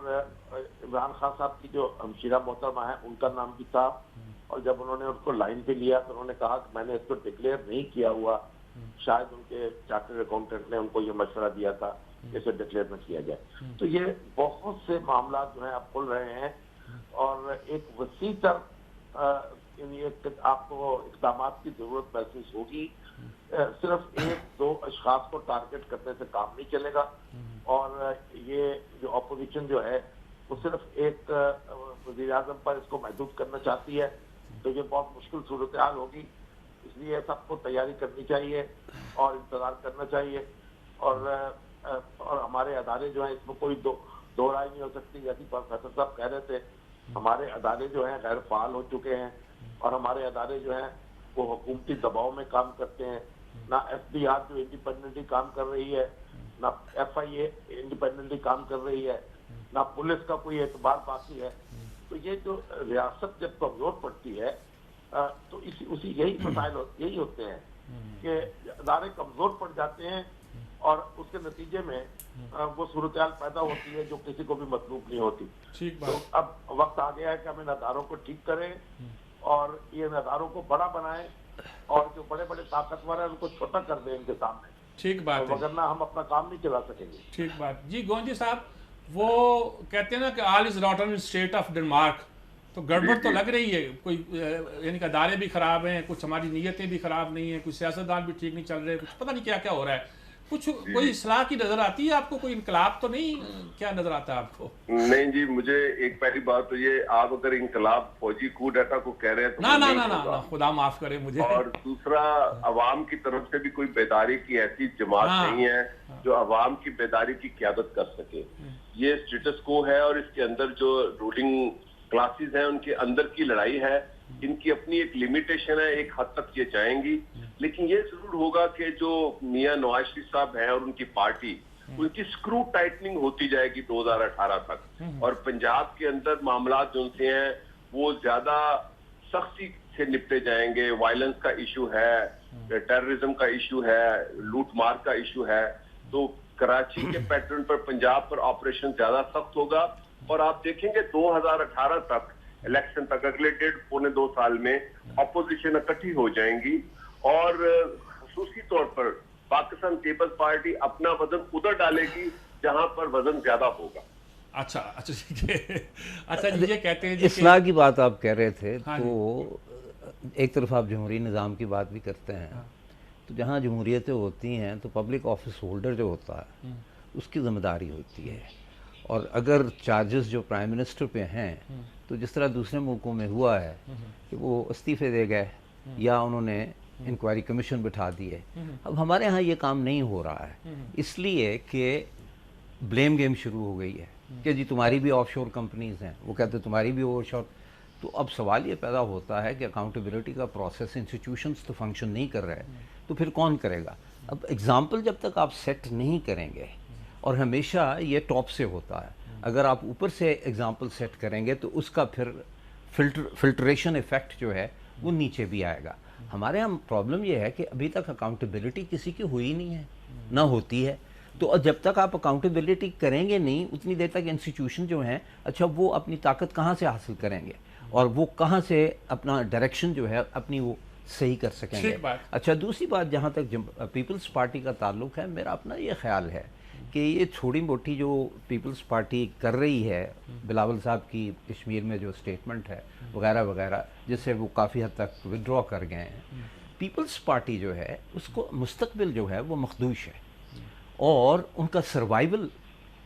इमरान खान साहब की जो हमशीरा मोहतरमा है उनका नाम भी था। और जब उन्होंने उनको लाइन पे लिया तो उन्होंने कहा कि मैंने इसको डिक्लेयर नहीं किया हुआ, शायद उनके चार्टर्ड अकाउंटेंट ने उनको ये मशवरा दिया था कि इसे डिक्लेयर न किया जाए। तो ये बहुत से मामला जो है अब खुल रहे हैं, और एक वसी तर आपको इक़दाम की जरूरत महसूस होगी। सिर्फ 1-2 अशखास को टारगेट करने से काम नहीं चलेगा, और ये जो अपोजिशन जो है वो सिर्फ एक वज़ीर आज़म पर इसको महदूद करना चाहती है, तो ये बहुत मुश्किल सूरत हाल होगी। इसलिए सबको तैयारी करनी चाहिए और इंतजार करना चाहिए। और हमारे अदारे जो हैं, इसमें कोई दो राय नहीं हो सकती। जैसे प्रोफेसर साहब कह रहे थे, हमारे अदारे जो हैं गैर फाल हो चुके हैं, और हमारे अदारे जो हैं वो हुकूमती दबाव में काम करते हैं। ना FBI जो इंडिपेंडेंटली काम कर रही है, ना FIA इंडिपेंडेंटली काम कर रही है, ना पुलिस का कोई एतबार बाकी है। तो ये जो रियासत जब कमजोर पड़ती है तो यही मसाइल यही होते हैं कि अदारे कमजोर पड़ जाते हैं, और उसके नतीजे में वो सूरत हाल पैदा होती है जो किसी को भी मतलूब नहीं होती। तो अब वक्त आ गया है कि हम इन अदारों को ठीक करें और ये अदारों को बड़ा बनाएं, और जो बड़े बड़े ताकतवर हैं उनको छोटा कर दें इनके सामने। ठीक बात है, वरना हम अपना काम नहीं चला सकेंगे। ठीक बात जी। गोंजी साहब, वो कहते हैं ना कि all is not in state of Denmark, तो गड़बड़ तो लग रही है। कोई यानी कि अदारे भी खराब हैं, कुछ हमारी नीयतें भी खराब नहीं है, कुछ सियासतदान भी ठीक नहीं चल रहे, कुछ पता नहीं क्या क्या हो रहा है। कुछ कोई इस्लाह की नजर आती है आपको? कोई इनकलाब तो नहीं क्या नजर आता है आपको? नहीं जी, मुझे एक पहली बात तो ये, आप अगर इनकलाब फौजी कूड अटैक को कह रहे हैं तो ना, खुदा माफ करे मुझे। और दूसरा, अवाम की तरफ से भी कोई बेदारी की ऐसी जमात नहीं है जो अवाम की बेदारी की क़यादत कर सके। ये स्टेटस को है, और इसके अंदर जो रूलिंग क्लासेस हैं उनके अंदर की लड़ाई है। इनकी अपनी एक लिमिटेशन है, एक हद तक ये जाएंगी। लेकिन ये जरूर होगा कि जो मियां नवाज शरीफ साहब हैं और उनकी पार्टी, उनकी स्क्रू टाइटनिंग होती जाएगी 2018 तक, और पंजाब के अंदर मामला जो से हैं वो ज्यादा सख्ती से निपटे जाएंगे। वायलेंस का इशू है, टेररिज्म का इशू है, लूटमार का इशू है। तो कराची के पैटर्न पर पंजाब पर ऑपरेशन ज्यादा सख्त होगा, और आप देखेंगे 2018 तक, इलेक्शन तक, अगले 1.5-2 साल में अपोजिशन इकट्ठी हो जाएंगी, और खसूसी तौर पर पाकिस्तान पीपल्स पार्टी अपना वजन उधर डालेगी जहां पर वजन ज्यादा होगा। अच्छा ठीक है। अच्छा जी, ये कहते हैं इस्लाह की बात आप कह रहे थे, तो एक तरफ आप जमहूरी निज़ाम की बात भी करते हैं, तो जहाँ जमहूरियतें होती हैं तो पब्लिक ऑफिस होल्डर जो होता है उसकी जिम्मेदारी होती है। और अगर चार्जेस जो प्राइम मिनिस्टर पे हैं, तो जिस तरह दूसरे मुल्कों में हुआ है कि वो इस्तीफे दे गए या उन्होंने इंक्वायरी कमीशन बिठा दी है, अब हमारे यहाँ ये काम नहीं हो रहा है, इसलिए कि ब्लेम गेम शुरू हो गई है कि जी तुम्हारी भी ऑफशोर कंपनीज हैं, वो कहते तुम्हारी भी ऑफशोर। तो अब सवाल ये पैदा होता है कि अकाउंटेबिलिटी का प्रोसेस, इंस्टीट्यूशंस तो फंक्शन नहीं कर रहे, तो फिर कौन करेगा? अब एग्जाम्पल जब तक आप सेट नहीं करेंगे, और हमेशा ये टॉप से होता है, अगर आप ऊपर से एग्जाम्पल सेट करेंगे तो उसका फिर फिल्ट्रेशन इफेक्ट जो है वो नीचे भी आएगा। हमारे यहाँ प्रॉब्लम ये है कि अभी तक अकाउंटेबिलिटी किसी की हुई नहीं है, ना होती है। तो जब तक आप अकाउंटेबिलिटी करेंगे नहीं, उतनी देर तक इंस्टीट्यूशन जो हैं, अच्छा वो अपनी ताकत कहाँ से हासिल करेंगे, और वो कहाँ से अपना डायरेक्शन जो है अपनी वो सही कर सकेंगे। अच्छा, दूसरी बात जहाँ तक पीपल्स पार्टी का ताल्लुक है, मेरा अपना ये ख्याल है कि ये छोटी मोटी जो पीपल्स पार्टी कर रही है, बिलावल साहब की कश्मीर में जो स्टेटमेंट है वगैरह वगैरह, जिससे वो काफ़ी हद तक विड्रॉ कर गए हैं, पीपल्स पार्टी जो है उसको मुस्तकबिल जो है वो मखदूश है, और उनका सर्वाइवल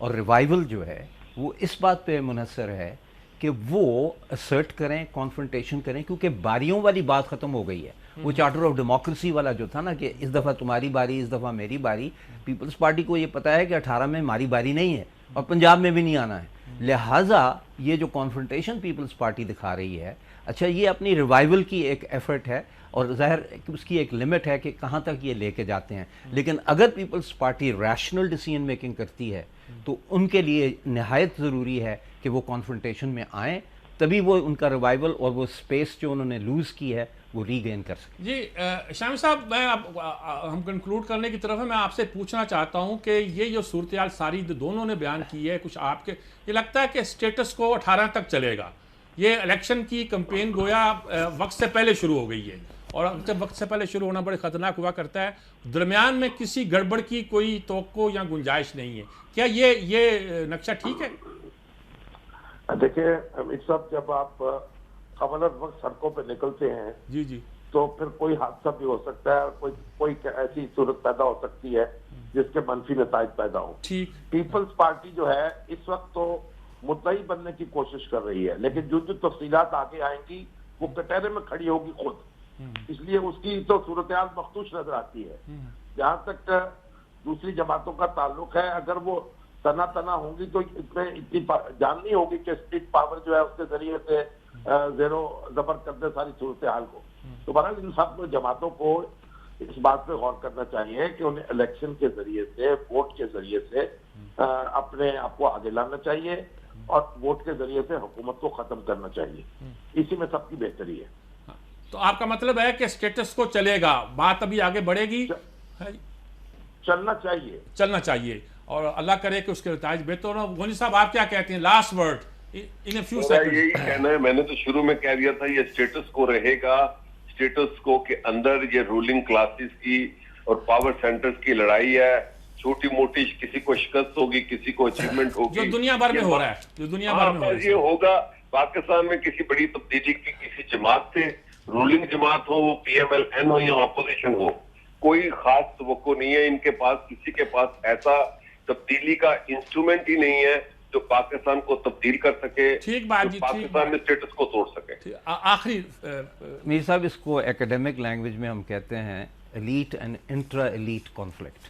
और रिवाइवल जो है वो इस बात पे मुनहसर है कि वो असर्ट करें, कॉन्फ्रंटेशन करें, क्योंकि बारियों वाली बात ख़त्म हो गई है। वो चार्टर ऑफ डेमोक्रेसी वाला जो था ना कि इस दफ़ा तुम्हारी बारी, इस दफ़ा मेरी बारी, पीपल्स पार्टी को ये पता है कि 18 में हमारी बारी नहीं है और पंजाब में भी नहीं आना है। लिहाजा ये जो कॉन्फ्रंटेशन पीपल्स पार्टी दिखा रही है, अच्छा ये अपनी रिवाइवल की एक एफर्ट है और ज़ाहिर उसकी एक लिमिट है कि कहाँ तक ये लेके जाते हैं। लेकिन अगर Peoples Party rational decision making करती है तो उनके लिए नहायत ज़रूरी है कि वो कॉन्फ्रंटेशन में आएँ, तभी वो उनका रिवाइवल और वो स्पेस जो उन्होंने लूज़ की है वो रीगेन कर सकें। जी शामी साहब, मैं हम कंक्लूड करने की तरफ है। मैं आपसे पूछना चाहता हूं कि ये जो सूरत हाल सारी दोनों ने बयान की है, कुछ आपके ये लगता है कि स्टेटस को 18 तक चलेगा? ये इलेक्शन की कैंपेन गोया वक्त से पहले शुरू हो गई है, और जब वक्त से पहले शुरू होना बड़े ख़तरनाक हुआ करता है। दरमियान में किसी गड़बड़ की कोई तवक्को या गुंजाइश नहीं है। क्या ये नक्शा ठीक है? देखिए इस सब, जब आप कमलत वक्त सड़कों पे निकलते हैं जी जी, तो फिर कोई हादसा भी हो सकता है, कोई ऐसी सूरत पैदा हो सकती है जिसके मनफी नताइज पैदा हो। ठीक। पीपल्स पार्टी जो है इस वक्त तो मुद्दई बनने की कोशिश कर रही है, लेकिन जो जो तफसीलात आगे आएंगी वो कटहरे में खड़ी होगी खुद, इसलिए उसकी तो सूरत हाल मखदूश नजर आती है। जहां तक दूसरी जमातों का ताल्लुक है, अगर वो तना होंगी तो इसमें इतनी जान नहीं होगी कि स्टेट पावर जो है उसके जरिए से जेरो जबर कर दे सारी सूरत हाल को। तो बहरहाल इन सब जमातों को इस बात पे गौर करना चाहिए कि उन्हें इलेक्शन के जरिए से, वोट के जरिए से अपने आप को आगे लाना चाहिए और वोट के जरिए से हुकूमत को खत्म करना चाहिए। इसी में सबकी बेहतरी है। तो आपका मतलब है कि स्टेटस को चलेगा, बात अभी आगे बढ़ेगी? चलना चाहिए और अल्लाह करे कि उसके नताइज बेहतर हो। गोनी साहब, आप क्या कहते हैं? Last word in few seconds. यही कहना है, मैंने तो शुरू में कह दिया था ये स्टेटस को रहेगा। स्टेटस को के अंदर ये रूलिंग क्लासेस की और पावर सेंटर्स की लड़ाई है। छोटी मोटी किसी को शिकस्त होगी, किसी को अचीवमेंट होगी, जो दुनिया भर में हो रहा है, जो दुनिया भर में हो रहा है। ये होगा पाकिस्तान में किसी बड़ी तब्दीली की किसी जमात से, रूलिंग जमात हो, वो PMLN हो या अपोजिशन हो, कोई खास तवक्को नहीं है इनके पास। किसी के पास ऐसा तब्दीली का इंस्ट्रूमेंट ही नहीं है जो पाकिस्तान को तब्दील कर सके, ठीक बात जी, पाकिस्तान में स्टेटस को तोड़ सके। आखिरी मीर साहब, इसको एकेडमिक लैंग्वेज में हम कहते हैं elite and intra elite conflict.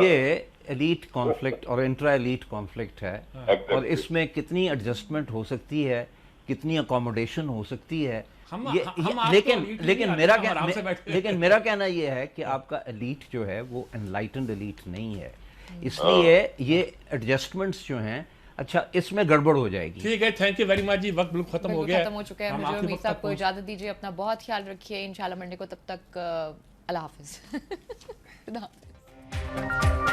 ये एलीट कॉन्फ्लिक्ट और इंट्रा एलीट कॉन्फ्लिक्ट है, और इसमें कितनी एडजस्टमेंट हो सकती है, कितनी अकोमोडेशन हो सकती है। लेकिन मेरा कहना यह है कि आपका एलीट जो है वो एनलाइटेंड एलीट नहीं है, इसलिए ये एडजस्टमेंट्स जो हैं, अच्छा इसमें गड़बड़ हो जाएगी। ठीक है, थैंक यू वेरी मच जी। वक्त बिल्कुल खत्म हो गया, खत्म हो चुका है। मुझे मीर साहब को इजाजत दीजिए, अपना बहुत ख्याल रखिए। इंशाल्लाह मंडे को, तब तक अल्लाह हाफिज। खुदा हाफिज।